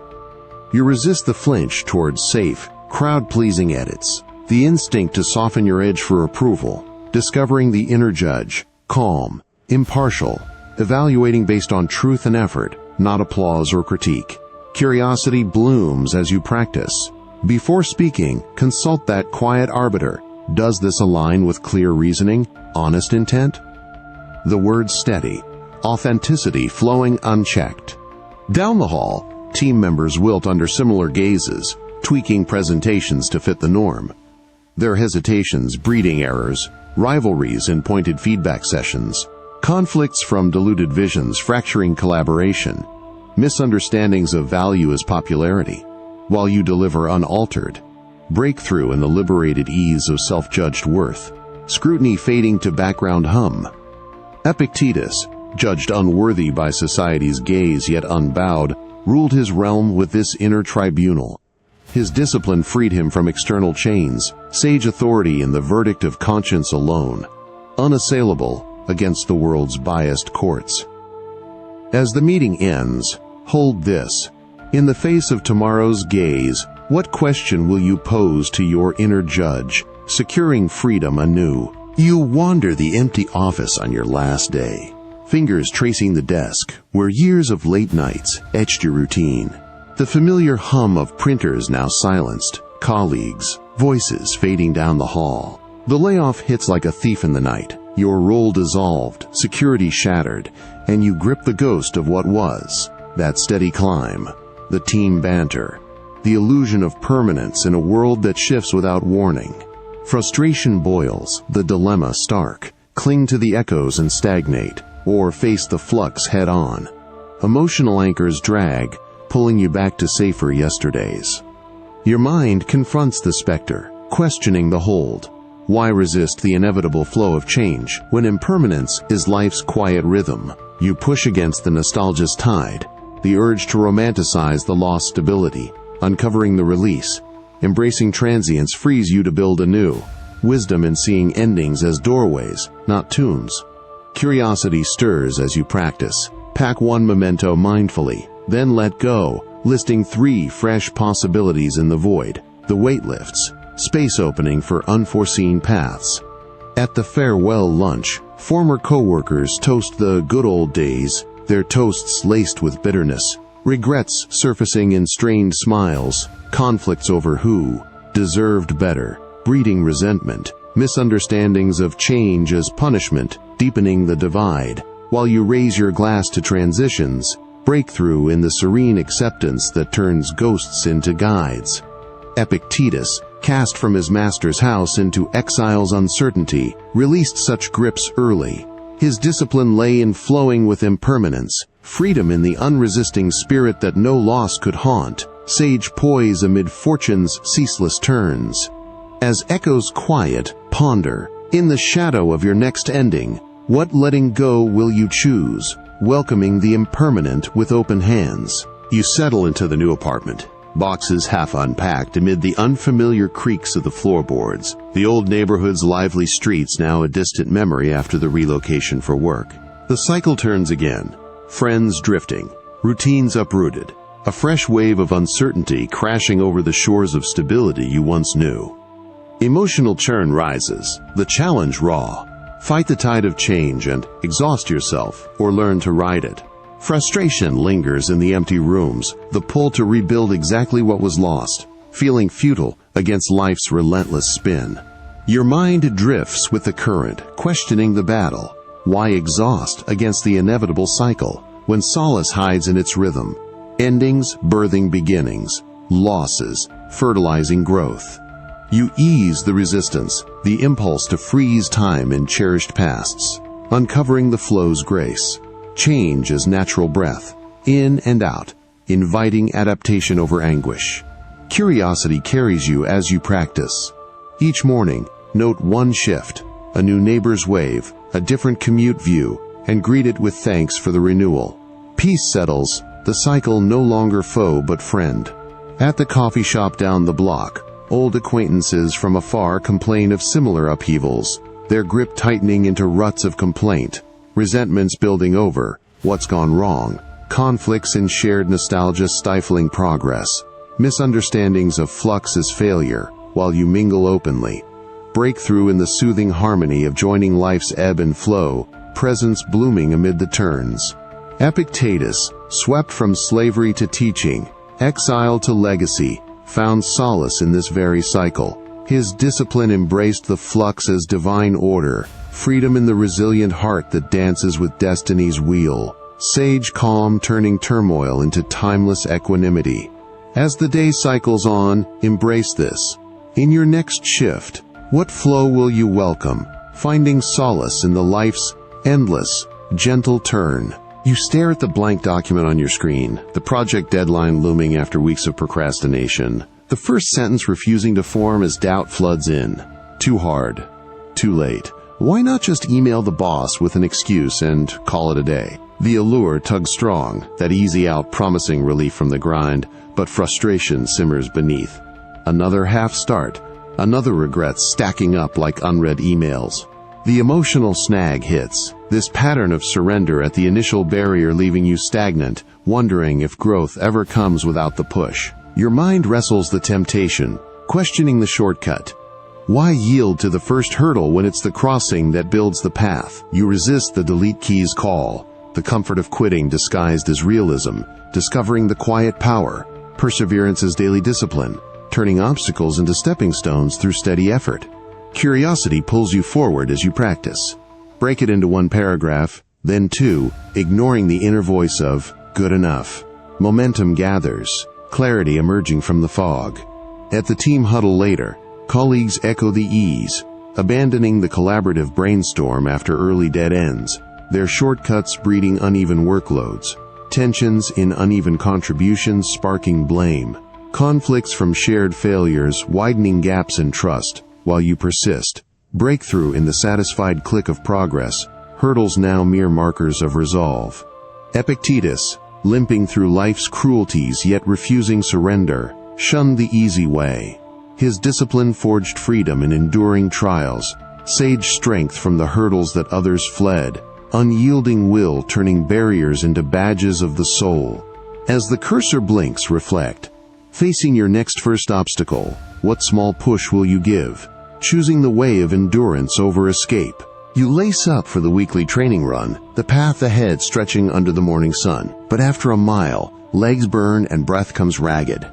You resist the flinch towards safe, crowd-pleasing edits, the instinct to soften your edge for approval, discovering the inner judge, calm, impartial, evaluating based on truth and effort, not applause or critique. Curiosity blooms as you practice. Before speaking, consult that quiet arbiter. Does this align with clear reasoning, honest intent? The words steady, authenticity flowing unchecked. Down the hall, team members wilt under similar gazes, tweaking presentations to fit the norm. Their hesitations breeding errors, rivalries in pointed feedback sessions, conflicts from diluted visions fracturing collaboration, misunderstandings of value as popularity, while you deliver unaltered, breakthrough in the liberated ease of self-judged worth, scrutiny fading to background hum. Epictetus, judged unworthy by society's gaze yet unbowed, ruled his realm with this inner tribunal. His discipline freed him from external chains, sage authority in the verdict of conscience alone, unassailable against the world's biased courts. As the meeting ends, hold this. In the face of tomorrow's gaze, what question will you pose to your inner judge, securing freedom anew? You wander the empty office on your last day, fingers tracing the desk where years of late nights etched your routine. The familiar hum of printers now silenced, colleagues, voices fading down the hall. The layoff hits like a thief in the night. Your role dissolved, security shattered, and you grip the ghost of what was. That steady climb, the team banter, the illusion of permanence in a world that shifts without warning. Frustration boils, the dilemma stark. Cling to the echoes and stagnate, or face the flux head-on. Emotional anchors drag, pulling you back to safer yesterdays. Your mind confronts the specter, questioning the hold. Why resist the inevitable flow of change when impermanence is life's quiet rhythm? You push against the nostalgia's tide, the urge to romanticize the lost stability, uncovering the release. Embracing transience frees you to build anew. Wisdom in seeing endings as doorways, not tombs. Curiosity stirs as you practice. Pack one memento mindfully, then let go, listing 3 fresh possibilities in the void. The weight lifts, space opening for unforeseen paths. At the farewell lunch, former co-workers toast the good old days, their toasts laced with bitterness, regrets surfacing in strained smiles, conflicts over who deserved better, breeding resentment, misunderstandings of change as punishment, deepening the divide. While you raise your glass to transitions, breakthrough in the serene acceptance that turns ghosts into guides. Epictetus, cast from his master's house into exile's uncertainty, released such grips early. His discipline lay in flowing with impermanence, freedom in the unresisting spirit that no loss could haunt, sage poise amid fortune's ceaseless turns. As echoes quiet, ponder, in the shadow of your next ending, what letting go will you choose, welcoming the impermanent with open hands? You settle into the new apartment, boxes half unpacked amid the unfamiliar creaks of the floorboards, the old neighborhood's lively streets now a distant memory after the relocation for work. The cycle turns again, friends drifting, routines uprooted, a fresh wave of uncertainty crashing over the shores of stability you once knew. Emotional churn rises, the challenge raw. Fight the tide of change and exhaust yourself, or learn to ride it. Frustration lingers in the empty rooms, the pull to rebuild exactly what was lost, feeling futile against life's relentless spin. Your mind drifts with the current, questioning the battle. Why exhaust against the inevitable cycle, when solace hides in its rhythm? Endings birthing beginnings, losses fertilizing growth. You ease the resistance, the impulse to freeze time in cherished pasts, uncovering the flow's grace. Change as natural breath, in and out, inviting adaptation over anguish. Curiosity carries you as you practice. Each morning, note one shift, a new neighbor's wave, a different commute view, and greet it with thanks for the renewal. Peace settles, the cycle no longer foe but friend. At the coffee shop down the block, old acquaintances from afar complain of similar upheavals, their grip tightening into ruts of complaint. resentments building over what's gone wrong, conflicts and shared nostalgia stifling progress, misunderstandings of flux as failure while you mingle openly, breakthrough in the soothing harmony of joining life's ebb and flow, presence blooming amid the turns. Epictetus, swept from slavery to teaching, exile to legacy, found solace in this very cycle. His discipline embraced the flux as divine order, freedom in the resilient heart that dances with destiny's wheel, sage calm turning turmoil into timeless equanimity. As the day cycles on, embrace this. In your next shift, what flow will you welcome, finding solace in the life's endless, gentle turn? You stare at the blank document on your screen, the project deadline looming after weeks of procrastination, the first sentence refusing to form as doubt floods in. Too hard. Too late. Why not just email the boss with an excuse and call it a day? The allure tugs strong, that easy out promising relief from the grind, but frustration simmers beneath. Another half start, another regret stacking up like unread emails. The emotional snag hits, this pattern of surrender at the initial barrier leaving you stagnant, wondering if growth ever comes without the push. Your mind wrestles the temptation, questioning the shortcut. Why yield to the first hurdle when it's the crossing that builds the path? You resist the delete key's call, the comfort of quitting disguised as realism, discovering the quiet power, perseverance as daily discipline, turning obstacles into stepping stones through steady effort. Curiosity pulls you forward as you practice. Break it into one paragraph, then two, ignoring the inner voice of good enough. Momentum gathers, clarity emerging from the fog. At the team huddle later, colleagues echo the ease, abandoning the collaborative brainstorm after early dead ends, their shortcuts breeding uneven workloads, tensions in uneven contributions sparking blame, conflicts from shared failures widening gaps in trust, while you persist. Breakthrough in the satisfied click of progress, hurdles now mere markers of resolve. Epictetus, limping through life's cruelties yet refusing surrender, shunned the easy way. His discipline forged freedom in enduring trials, sage strength from the hurdles that others fled, unyielding will turning barriers into badges of the soul. As the cursor blinks, reflect. Facing your next first obstacle, what small push will you give? Choosing the way of endurance over escape. You lace up for the weekly training run, the path ahead stretching under the morning sun. But after a mile, legs burn and breath comes ragged.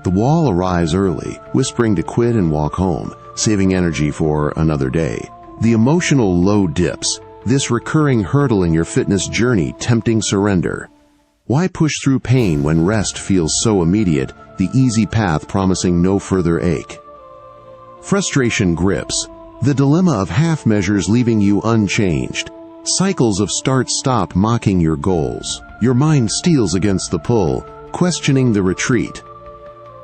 The wall arrives early, whispering to quit and walk home, saving energy for another day. The emotional low dips, this recurring hurdle in your fitness journey tempting surrender. Why push through pain when rest feels so immediate, the easy path promising no further ache? Frustration grips, the dilemma of half measures leaving you unchanged. Cycles of start-stop mocking your goals. Your mind steels against the pull, questioning the retreat.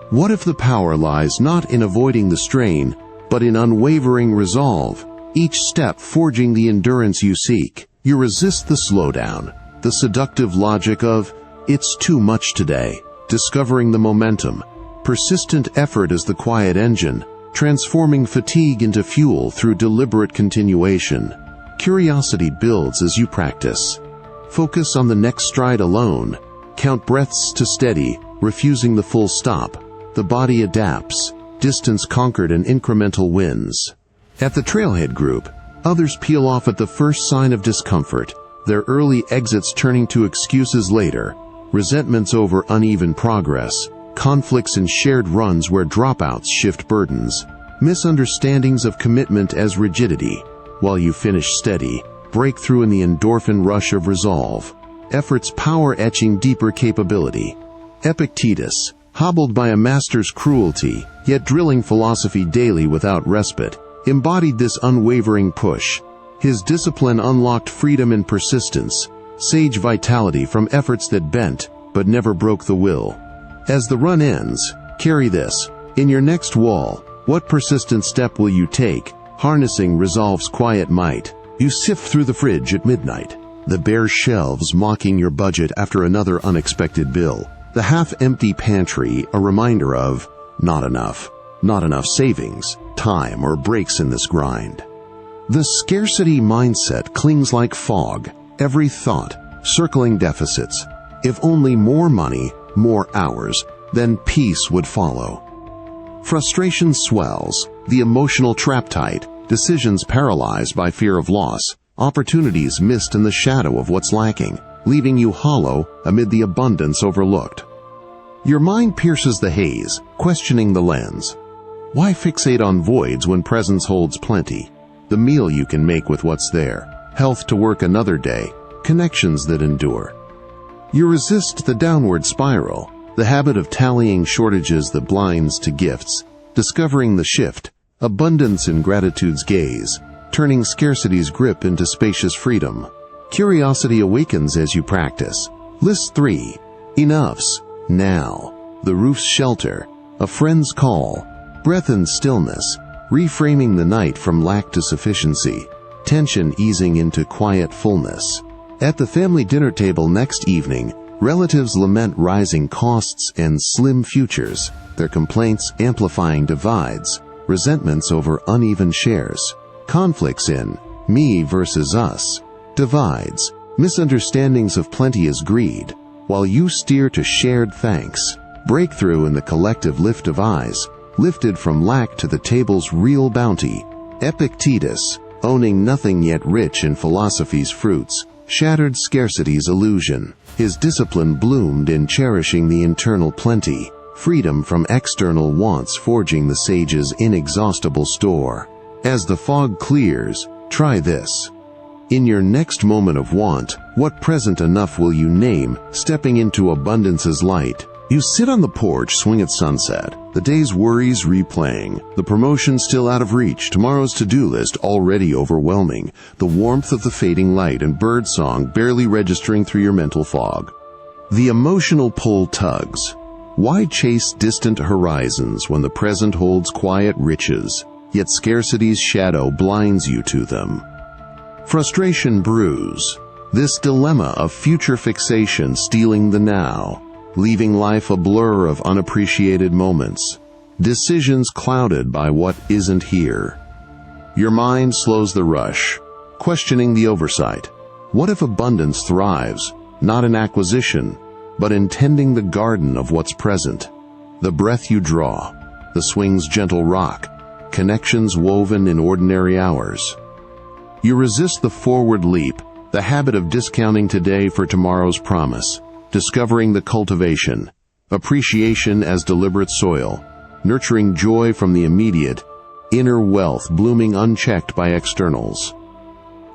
What if the power lies not in avoiding the strain, but in unwavering resolve, each step forging the endurance you seek? You resist the slowdown, the seductive logic of, it's too much today, discovering the momentum. Persistent effort as the quiet engine, transforming fatigue into fuel through deliberate continuation. Curiosity builds as you practice. Focus on the next stride alone. Count breaths to steady, refusing the full stop. The body adapts, distance conquered and incremental wins. At the trailhead group, others peel off at the first sign of discomfort, their early exits turning to excuses later, resentments over uneven progress, conflicts in shared runs where dropouts shift burdens, misunderstandings of commitment as rigidity. While you finish steady, breakthrough in the endorphin rush of resolve, effort's power etching deeper capability. Epictetus, hobbled by a master's cruelty, yet drilling philosophy daily without respite, embodied this unwavering push. His discipline unlocked freedom and persistence, sage vitality from efforts that bent, but never broke the will. As the run ends, carry this. In your next wall, what persistent step will you take, harnessing resolve's quiet might? You sift through the fridge at midnight, the bare shelves mocking your budget after another unexpected bill. The half-empty pantry, a reminder of, not enough savings, time, or breaks in this grind. The scarcity mindset clings like fog, every thought, circling deficits. If only more money, more hours, then peace would follow. Frustration swells, the emotional trap tight, decisions paralyzed by fear of loss, opportunities missed in the shadow of what's lacking, leaving you hollow amid the abundance overlooked. Your mind pierces the haze, questioning the lens. Why fixate on voids when presence holds plenty? The meal you can make with what's there, health to work another day, connections that endure. You resist the downward spiral, the habit of tallying shortages that blinds to gifts, discovering the shift, abundance in gratitude's gaze, turning scarcity's grip into spacious freedom. Curiosity awakens as you practice. List 3. Enoughs. Now. The roof's shelter. A friend's call. Breath and stillness. Reframing the night from lack to sufficiency. Tension easing into quiet fullness. At the family dinner table next evening, relatives lament rising costs and slim futures, their complaints amplifying divides, resentments over uneven shares, conflicts in me versus us, divides, misunderstandings of plenty as greed, while you steer to shared thanks, breakthrough in the collective lift of eyes, lifted from lack to the table's real bounty. Epictetus, owning nothing yet rich in philosophy's fruits, shattered scarcity's illusion. His discipline bloomed in cherishing the internal plenty, freedom from external wants forging the sage's inexhaustible store. As the fog clears, try this. In your next moment of want, what present enough will you name, stepping into abundance's light? You sit on the porch, swing at sunset, the day's worries replaying, the promotion still out of reach, tomorrow's to-do list already overwhelming, the warmth of the fading light and birdsong barely registering through your mental fog. The emotional pull tugs. Why chase distant horizons when the present holds quiet riches, yet scarcity's shadow blinds you to them? Frustration brews. This dilemma of future fixation stealing the now, leaving life a blur of unappreciated moments, decisions clouded by what isn't here. Your mind slows the rush, questioning the oversight. What if abundance thrives, not in acquisition, but in tending the garden of what's present? The breath you draw, the swing's gentle rock, connections woven in ordinary hours. You resist the forward leap, the habit of discounting today for tomorrow's promise, discovering the cultivation, appreciation as deliberate soil, nurturing joy from the immediate, inner wealth blooming unchecked by externals.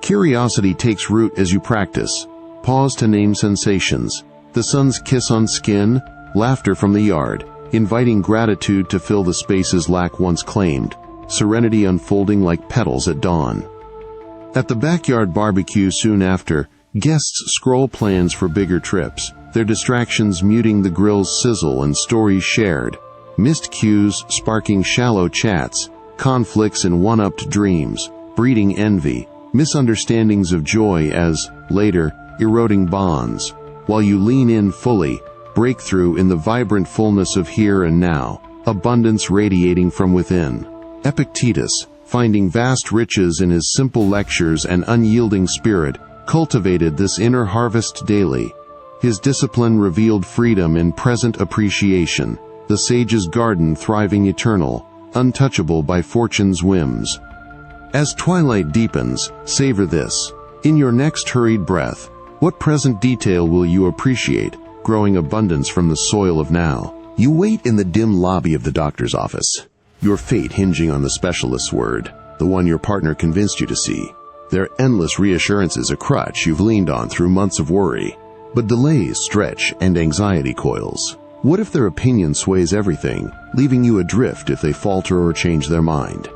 Curiosity takes root as you practice. Pause to name sensations, the sun's kiss on skin, laughter from the yard, inviting gratitude to fill the spaces lack once claimed, serenity unfolding like petals at dawn. At the backyard barbecue soon after, guests scroll plans for bigger trips, their distractions muting the grill's sizzle and stories shared, missed cues sparking shallow chats, conflicts and one-upped dreams, breeding envy, misunderstandings of joy as, later, eroding bonds, while you lean in fully, breakthrough in the vibrant fullness of here and now, abundance radiating from within. Epictetus, finding vast riches in his simple lectures and unyielding spirit, cultivated this inner harvest daily. His discipline revealed freedom in present appreciation, the sage's garden thriving eternal, untouchable by fortune's whims. As twilight deepens, savor this. In your next hurried breath, what present detail will you appreciate, growing abundance from the soil of now? You wait in the dim lobby of the doctor's office, your fate hinging on the specialist's word, the one your partner convinced you to see. Their endless reassurances a crutch you've leaned on through months of worry. But delays stretch and anxiety coils. What if their opinion sways everything, leaving you adrift if they falter or change their mind?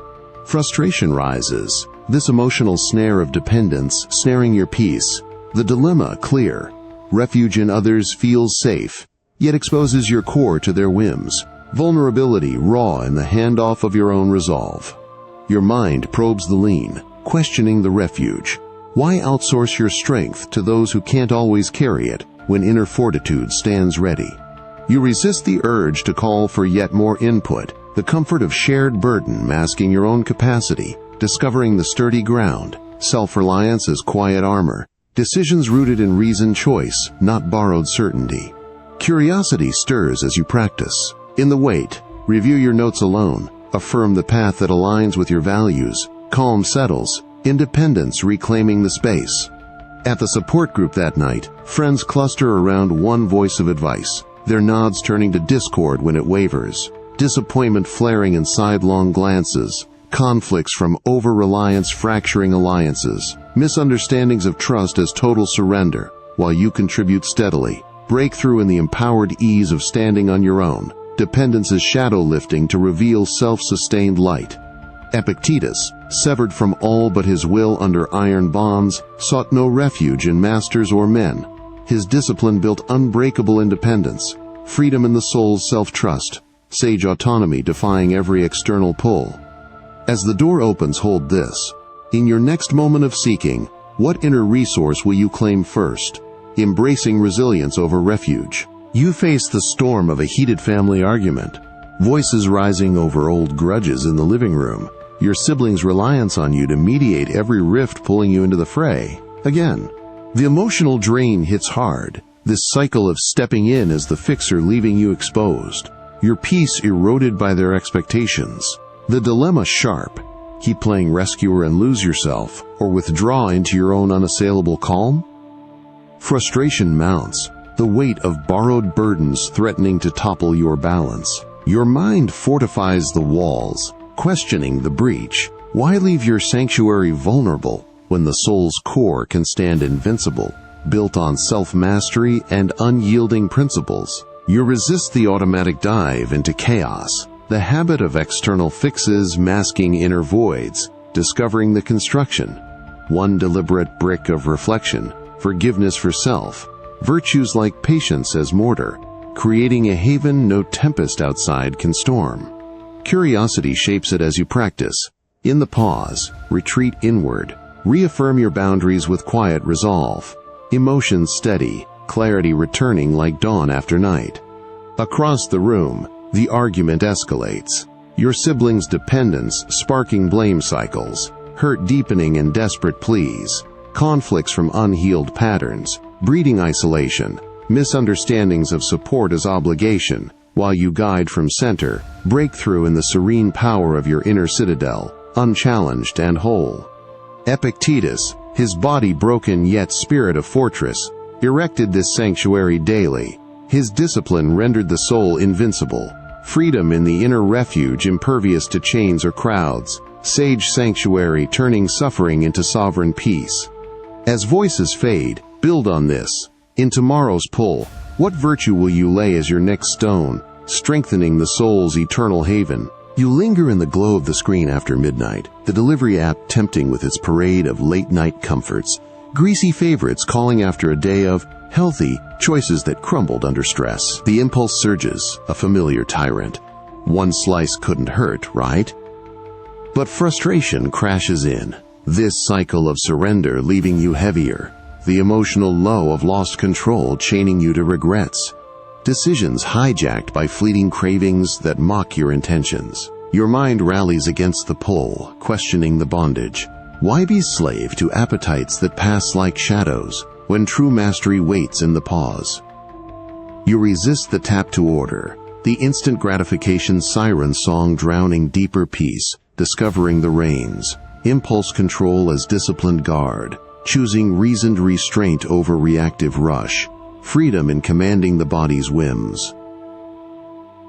Frustration rises, this emotional snare of dependence snaring your peace. The dilemma clear. Refuge in others feels safe, yet exposes your core to their whims. Vulnerability raw in the handoff of your own resolve. Your mind probes the lean, questioning the refuge. Why outsource your strength to those who can't always carry it when inner fortitude stands ready? You resist the urge to call for yet more input, the comfort of shared burden masking your own capacity, discovering the sturdy ground, self-reliance as quiet armor, Decisions rooted in reasoned choice, not borrowed certainty. Curiosity stirs as you practice. In the wait, review your notes alone. Affirm the path that aligns with your values. Calm settles, independence reclaiming the space. At the support group that night, friends cluster around one voice of advice, their nods turning to discord when it wavers, disappointment flaring in sidelong glances, conflicts from over-reliance fracturing alliances, misunderstandings of trust as total surrender, while you contribute steadily, breakthrough in the empowered ease of standing on your own, dependence is shadow lifting to reveal self-sustained light. Epictetus, severed from all but his will under iron bonds, sought no refuge in masters or men. His discipline built unbreakable independence, freedom in the soul's self-trust, sage autonomy defying every external pull. As the door opens, hold this. In your next moment of seeking, what inner resource will you claim first? Embracing resilience over refuge. You face the storm of a heated family argument. Voices rising over old grudges in the living room. Your siblings' reliance on you to mediate every rift pulling you into the fray. Again, the emotional drain hits hard. This cycle of stepping in as the fixer leaving you exposed. Your peace eroded by their expectations. The dilemma sharp. Keep playing rescuer and lose yourself, or withdraw into your own unassailable calm? Frustration mounts, the weight of borrowed burdens threatening to topple your balance. Your mind fortifies the walls, questioning the breach. Why leave your sanctuary vulnerable when the soul's core can stand invincible, built on self-mastery and unyielding principles? You resist the automatic dive into chaos, the habit of external fixes masking inner voids, discovering the construction. One deliberate brick of reflection, forgiveness for self, virtues like patience as mortar, creating a haven no tempest outside can storm. Curiosity shapes it as you practice. In the pause, retreat inward, reaffirm your boundaries with quiet resolve. Emotions steady, clarity returning like dawn after night. Across the room, the argument escalates. Your siblings' dependence sparking blame cycles, hurt deepening in desperate pleas, conflicts from unhealed patterns, breeding isolation, misunderstandings of support as obligation, while you guide from center, breakthrough in the serene power of your inner citadel, unchallenged and whole. Epictetus, his body broken yet spirit a fortress, erected this sanctuary daily. His discipline rendered the soul invincible, freedom in the inner refuge impervious to chains or crowds, sage sanctuary turning suffering into sovereign peace. As voices fade, build on this. In tomorrow's pull, what virtue will you lay as your next stone, strengthening the soul's eternal haven? You linger in the glow of the screen after midnight, the delivery app tempting with its parade of late-night comforts, greasy favorites calling after a day of healthy choices that crumbled under stress. The impulse surges, a familiar tyrant. One slice couldn't hurt, right? But frustration crashes in. This cycle of surrender leaving you heavier. The emotional low of lost control chaining you to regrets. Decisions hijacked by fleeting cravings that mock your intentions. Your mind rallies against the pull, questioning the bondage. Why be slave to appetites that pass like shadows, when true mastery waits in the pause? You resist the tap to order, the instant gratification siren song drowning deeper peace, discovering the reins, impulse control as disciplined guard, choosing reasoned restraint over reactive rush, freedom in commanding the body's whims.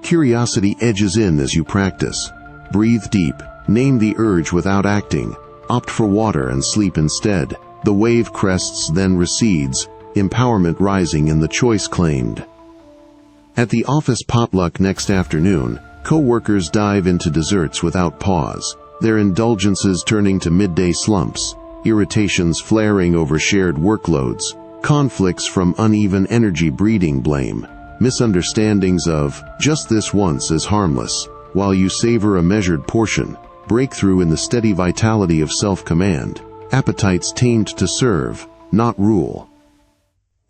Curiosity edges in as you practice. Breathe deep, name the urge without acting, opt for water and sleep instead. The wave crests then recedes, empowerment rising in the choice claimed. At the office potluck next afternoon, co-workers dive into desserts without pause, their indulgences turning to midday slumps, irritations flaring over shared workloads, conflicts from uneven energy breeding blame, misunderstandings of just this once is harmless, while you savor a measured portion, breakthrough in the steady vitality of self-command, appetites tamed to serve, not rule.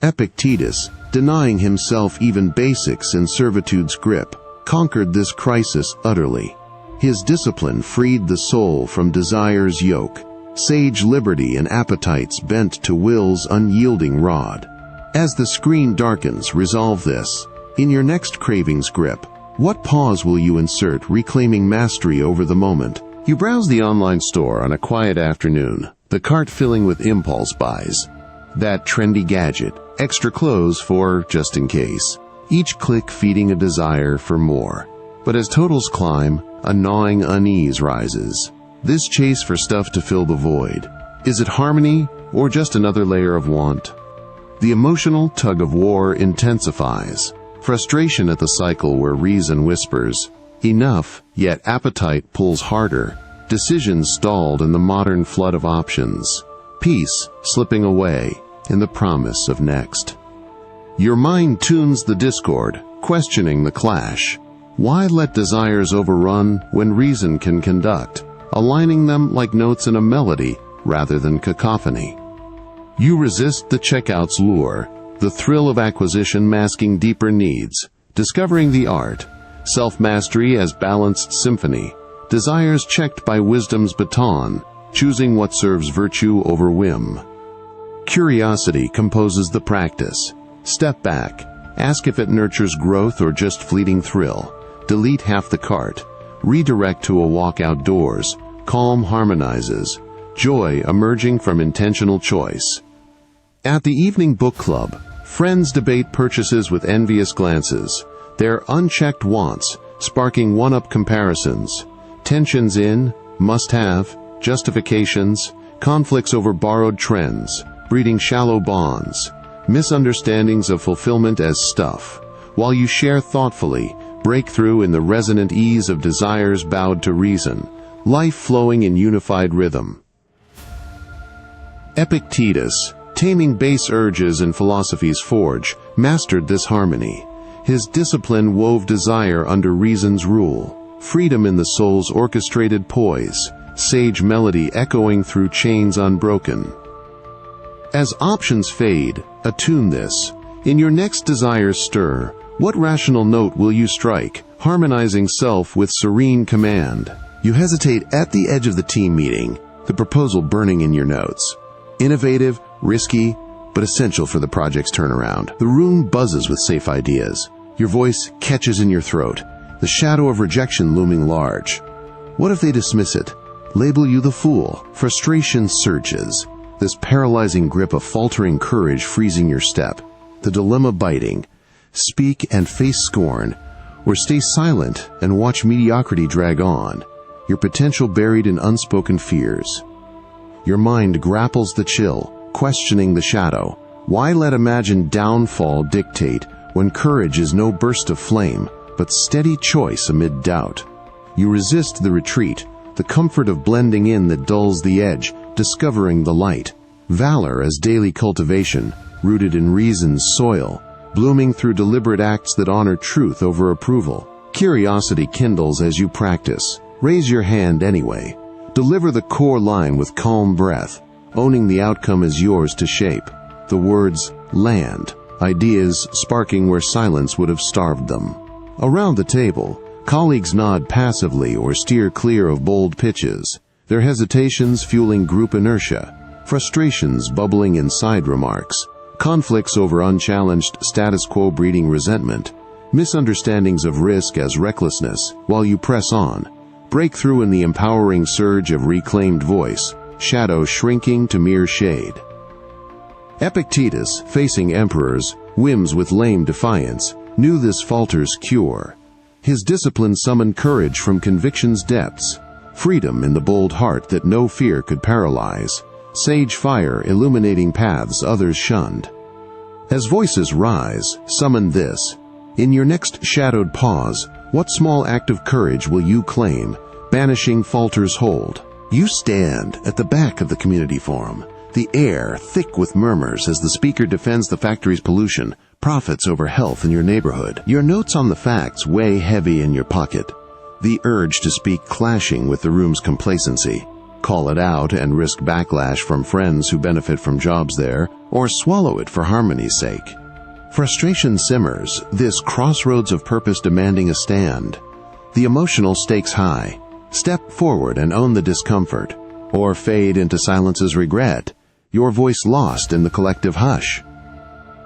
Epictetus, denying himself even basics in servitude's grip, conquered this crisis utterly. His discipline freed the soul from desire's yoke, sage liberty and appetites bent to will's unyielding rod. As the screen darkens, resolve this. In your next cravings grip, what pause will you insert, reclaiming mastery over the moment? You browse the online store on a quiet afternoon, the cart filling with impulse buys. That trendy gadget, extra clothes for just in case. Each click feeding a desire for more. But as totals climb, a gnawing unease rises. This chase for stuff to fill the void. Is it harmony or just another layer of want? The emotional tug-of-war intensifies. Frustration at the cycle where reason whispers, enough, yet appetite pulls harder. Decisions stalled in the modern flood of options. Peace slipping away in the promise of next. Your mind tunes the discord, questioning the clash. Why let desires overrun when reason can conduct, aligning them like notes in a melody rather than cacophony? You resist the checkout's lure, the thrill of acquisition masking deeper needs, discovering the art, self-mastery as balanced symphony, desires checked by wisdom's baton, choosing what serves virtue over whim. Curiosity composes the practice. Step back, ask if it nurtures growth or just fleeting thrill. Delete half the cart, redirect to a walk outdoors. Calm harmonizes, joy emerging from intentional choice. At the evening book club, friends debate purchases with envious glances, their unchecked wants sparking one-up comparisons, tensions in, must-have, justifications, conflicts over borrowed trends, breeding shallow bonds, misunderstandings of fulfillment as stuff. While you share thoughtfully, breakthrough in the resonant ease of desires bowed to reason, life flowing in unified rhythm. Epictetus, taming base urges in philosophy's forge, mastered this harmony. His discipline wove desire under reason's rule, freedom in the soul's orchestrated poise, sage melody echoing through chains unbroken. As options fade, attune this. In your next desire's stir, what rational note will you strike, harmonizing self with serene command? You hesitate at the edge of the team meeting, the proposal burning in your notes. Innovative, risky, but essential for the project's turnaround. The room buzzes with safe ideas. Your voice catches in your throat, the shadow of rejection looming large. What if they dismiss it? Label you the fool. Frustration surges, this paralyzing grip of faltering courage freezing your step. The dilemma biting. Speak and face scorn, or stay silent and watch mediocrity drag on, your potential buried in unspoken fears. Your mind grapples the chill, questioning the shadow. Why let imagined downfall dictate when courage is no burst of flame, but steady choice amid doubt? You resist the retreat, the comfort of blending in that dulls the edge, discovering the light. Valor as daily cultivation, rooted in reason's soil, blooming through deliberate acts that honor truth over approval. Curiosity kindles as you practice. Raise your hand anyway. Deliver the core line with calm breath, owning the outcome is yours to shape. The words land, ideas sparking where silence would have starved them. Around the table, colleagues nod passively or steer clear of bold pitches, their hesitations fueling group inertia, frustrations bubbling in side remarks, conflicts over unchallenged status quo breeding resentment, misunderstandings of risk as recklessness. While you press on, breakthrough in the empowering surge of reclaimed voice, shadow shrinking to mere shade. Epictetus, facing emperors, whims with lame defiance, knew this falter's cure. His discipline summoned courage from conviction's depths, freedom in the bold heart that no fear could paralyze, sage fire illuminating paths others shunned. As voices rise, summon this. In your next shadowed pause, what small act of courage will you claim, banishing falter's hold? You stand at the back of the community forum, the air thick with murmurs as the speaker defends the factory's pollution, profits over health in your neighborhood. Your notes on the facts weigh heavy in your pocket, the urge to speak clashing with the room's complacency. Call it out and risk backlash from friends who benefit from jobs there, or swallow it for harmony's sake. Frustration simmers, this crossroads of purpose demanding a stand. The emotional stakes high. Step forward and own the discomfort. or fade into silence as regret, your voice lost in the collective hush.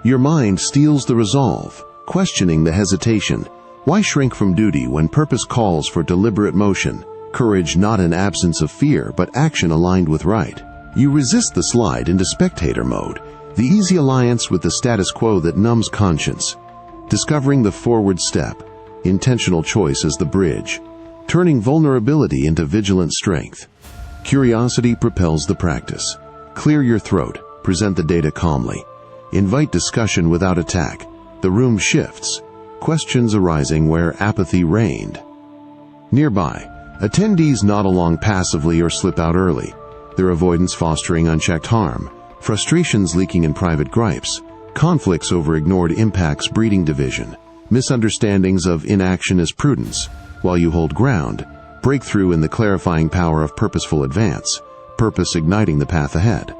Your mind steals the resolve, questioning the hesitation. Why shrink from duty when purpose calls for deliberate motion, courage not an absence of fear but action aligned with right? You resist the slide into spectator mode, the easy alliance with the status quo that numbs conscience. Discovering the forward step, intentional choice as the bridge, turning vulnerability into vigilant strength. Curiosity propels the practice. Clear your throat, present the data calmly. Invite discussion without attack. The room shifts, questions arising where apathy reigned. Nearby, attendees nod along passively or slip out early, their avoidance fostering unchecked harm, frustrations leaking in private gripes, conflicts over ignored impacts breeding division, misunderstandings of inaction as prudence. While you hold ground, breakthrough in the clarifying power of purposeful advance, purpose igniting the path ahead.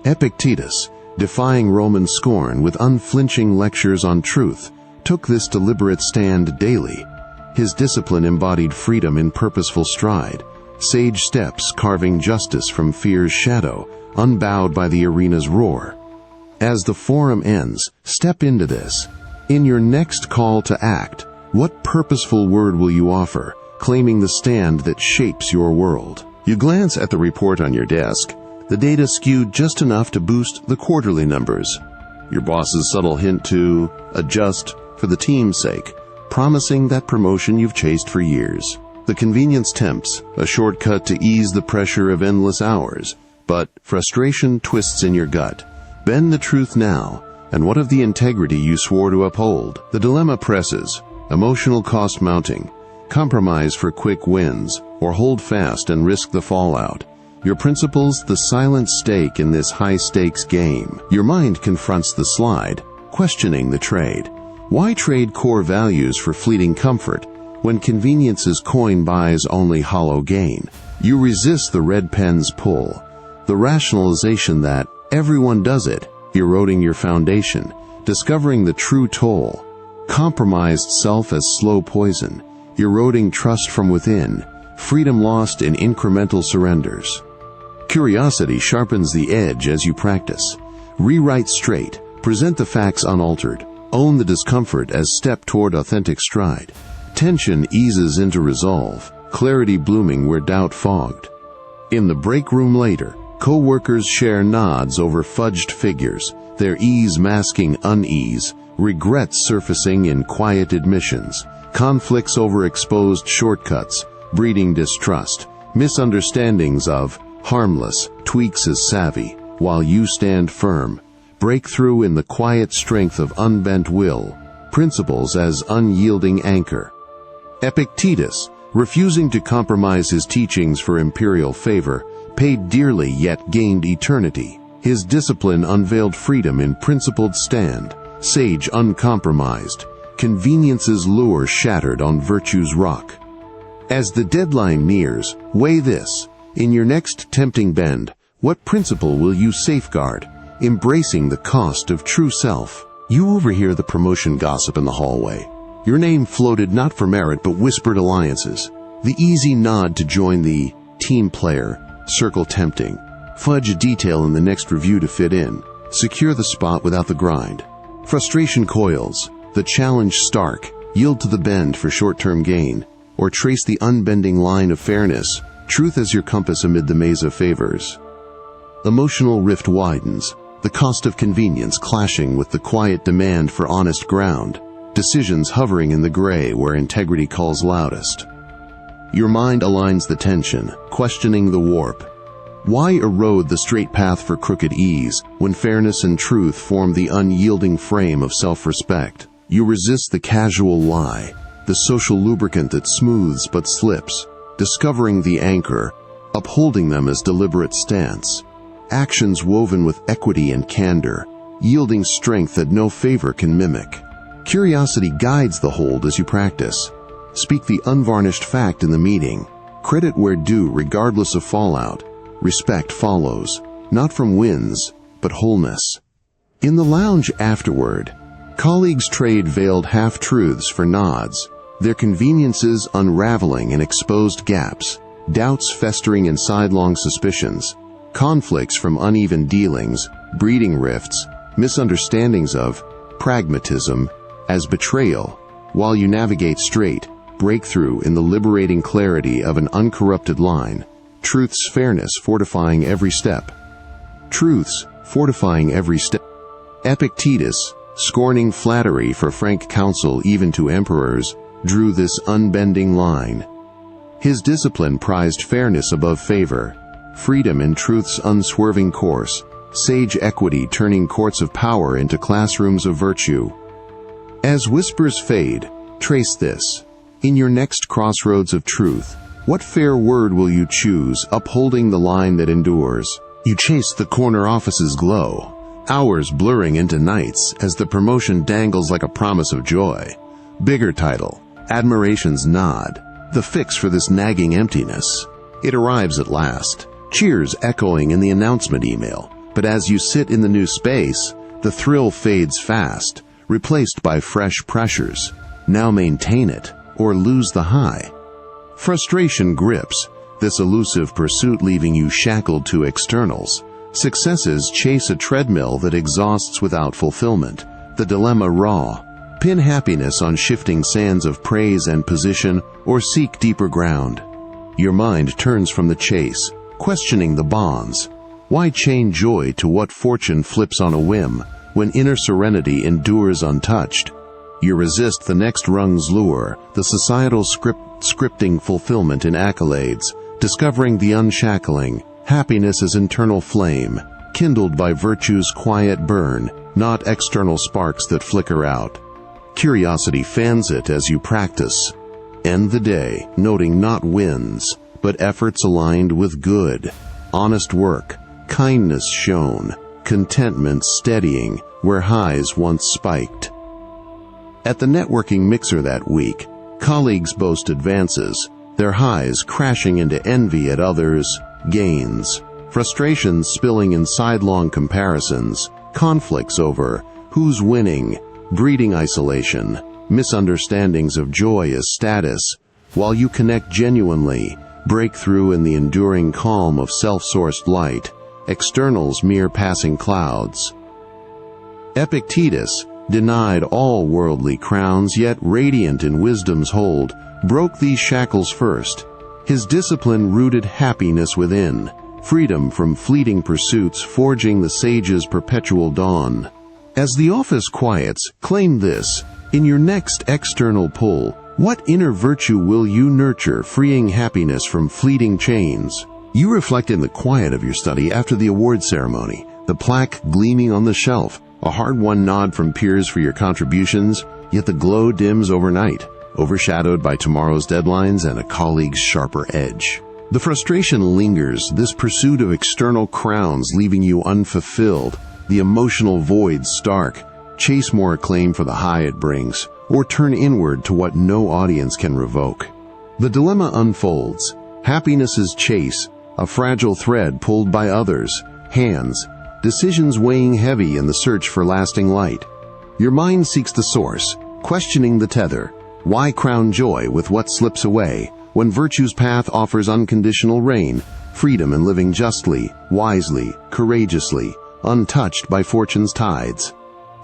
Epictetus, defying Roman scorn with unflinching lectures on truth, took this deliberate stand daily. His discipline embodied freedom in purposeful stride, sage steps carving justice from fear's shadow, unbowed by the arena's roar. As the forum ends, step into this. In your next call to act, what purposeful word will you offer, claiming the stand that shapes your world? You glance at the report on your desk, the data skewed just enough to boost the quarterly numbers. Your boss's subtle hint to adjust for the team's sake, promising that promotion you've chased for years. The convenience tempts, a shortcut to ease the pressure of endless hours, but frustration twists in your gut. Bend the truth now, and what of the integrity you swore to uphold? The dilemma presses, emotional cost mounting, compromise for quick wins, or hold fast and risk the fallout. Your principles, the silent stake in this high-stakes game. Your mind confronts the slide, questioning the trade. Why trade core values for fleeting comfort, when convenience's coin buys only hollow gain? You resist the red pen's pull, the rationalization that everyone does it, eroding your foundation, discovering the true toll. Compromised self as slow poison, eroding trust from within, freedom lost in incremental surrenders. Curiosity sharpens the edge as you practice. Rewrite straight, present the facts unaltered, own the discomfort as step toward authentic stride. Tension eases into resolve, clarity blooming where doubt fogged. In the break room later, co-workers share nods over fudged figures, their ease masking unease, regrets surfacing in quiet admissions, conflicts over exposed shortcuts, breeding distrust, misunderstandings of harmless, tweaks as savvy, while you stand firm, breakthrough in the quiet strength of unbent will, principles as unyielding anchor. Epictetus, refusing to compromise his teachings for imperial favor, paid dearly yet gained eternity. His discipline unveiled freedom in principled stand, sage uncompromised, convenience's lure shattered on virtue's rock. As the deadline nears, weigh this. In your next tempting bend, what principle will you safeguard, embracing the cost of true self? You overhear the promotion gossip in the hallway. Your name floated not for merit but whispered alliances. The easy nod to join the team player, circle tempting. Fudge a detail in the next review to fit in. Secure the spot without the grind. Frustration coils, the challenge stark, yield to the bend for short-term gain, or trace the unbending line of fairness, truth as your compass amid the maze of favors. Emotional rift widens, the cost of convenience clashing with the quiet demand for honest ground, decisions hovering in the gray where integrity calls loudest. Your mind aligns the tension, questioning the warp. Why erode the straight path for crooked ease, when fairness and truth form the unyielding frame of self-respect? You resist the casual lie, the social lubricant that smooths but slips, discovering the anchor, upholding them as deliberate stance. Actions woven with equity and candor, yielding strength that no favor can mimic. Curiosity guides the hold as you practice. Speak the unvarnished fact in the meeting. Credit where due regardless of fallout. Respect follows, not from wins, but wholeness. In the lounge afterward, colleagues trade veiled half-truths for nods, their conveniences unraveling in exposed gaps. doubts festering in sidelong suspicions, conflicts from uneven dealings, breeding rifts, misunderstandings of pragmatism as betrayal, while you navigate straight, breakthrough in the liberating clarity of an uncorrupted line, truth's fairness fortifying every step. Truths fortifying every step. Epictetus, scorning flattery for frank counsel even to emperors, drew this unbending line. His discipline prized fairness above favor, freedom in truth's unswerving course, sage equity turning courts of power into classrooms of virtue. As whispers fade, trace this. In your next crossroads of truth, what fair word will you choose, upholding the line that endures? You chase the corner office's glow, hours blurring into nights as the promotion dangles like a promise of joy. Bigger title, admiration's nod, the fix for this nagging emptiness. It arrives at last, cheers echoing in the announcement email. But as you sit in the new space, the thrill fades fast, replaced by fresh pressures. Now maintain it, or lose the high. Frustration grips, this elusive pursuit leaving you shackled to externals. Successes chase a treadmill that exhausts without fulfillment. The dilemma raw. Pin happiness on shifting sands of praise and position, or seek deeper ground. Your mind turns from the chase, questioning the bonds. Why chain joy to what fortune flips on a whim, when inner serenity endures untouched? You resist the next rung's lure, the societal scripting fulfillment in accolades, discovering the unshackling, happiness as internal flame, kindled by virtue's quiet burn, not external sparks that flicker out. Curiosity fans it as you practice. End the day, noting not wins, but efforts aligned with good, honest work, kindness shown, contentment steadying where highs once spiked. At the networking mixer that week, colleagues boast advances, their highs crashing into envy at others' gains, frustrations spilling in sidelong comparisons, conflicts over who's winning, breeding isolation, misunderstandings of joy as status, while you connect genuinely, break through in the enduring calm of self-sourced light, externals mere passing clouds. Epictetus, denied all worldly crowns yet radiant in wisdom's hold, broke these shackles first. His discipline rooted happiness within, freedom from fleeting pursuits forging the sage's perpetual dawn. As the office quiets, claim this. In your next external pull, what inner virtue will you nurture, freeing happiness from fleeting chains? You reflect in the quiet of your study after the award ceremony, the plaque gleaming on the shelf, a hard-won nod from peers for your contributions, yet the glow dims overnight, overshadowed by tomorrow's deadlines and a colleague's sharper edge. The frustration lingers, this pursuit of external crowns leaving you unfulfilled, the emotional void stark. Chase more acclaim for the high it brings, or turn inward to what no audience can revoke. The dilemma unfolds. Happiness's chase, a fragile thread pulled by others, hands, decisions weighing heavy in the search for lasting light. Your mind seeks the source, questioning the tether. Why crown joy with what slips away, when virtue's path offers unconditional reign, freedom in living justly, wisely, courageously, untouched by fortune's tides?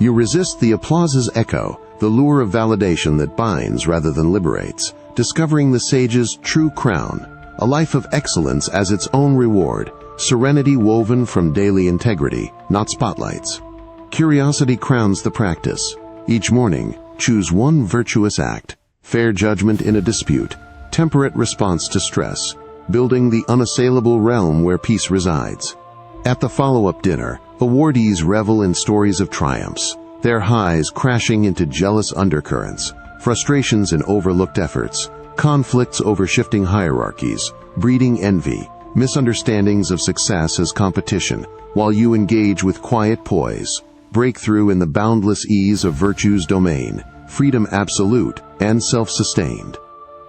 You resist the applause's echo, the lure of validation that binds rather than liberates, discovering the sage's true crown, a life of excellence as its own reward, serenity woven from daily integrity, not spotlights. Curiosity crowns the practice. Each morning, choose one virtuous act, fair judgment in a dispute, temperate response to stress, building the unassailable realm where peace resides. At the follow-up dinner, awardees revel in stories of triumphs, their highs crashing into jealous undercurrents, frustrations in overlooked efforts, conflicts over shifting hierarchies, breeding envy, misunderstandings of success as competition, while you engage with quiet poise, breakthrough in the boundless ease of virtue's domain, freedom absolute and self-sustained.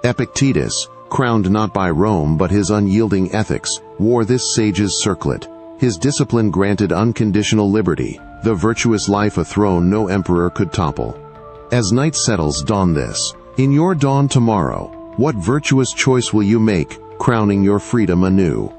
Epictetus, crowned not by Rome but his unyielding ethics, wore this sage's circlet. His discipline granted unconditional liberty, the virtuous life a throne no emperor could topple. As night settles, dawn this. In your dawn tomorrow, what virtuous choice will you make, crowning your freedom anew.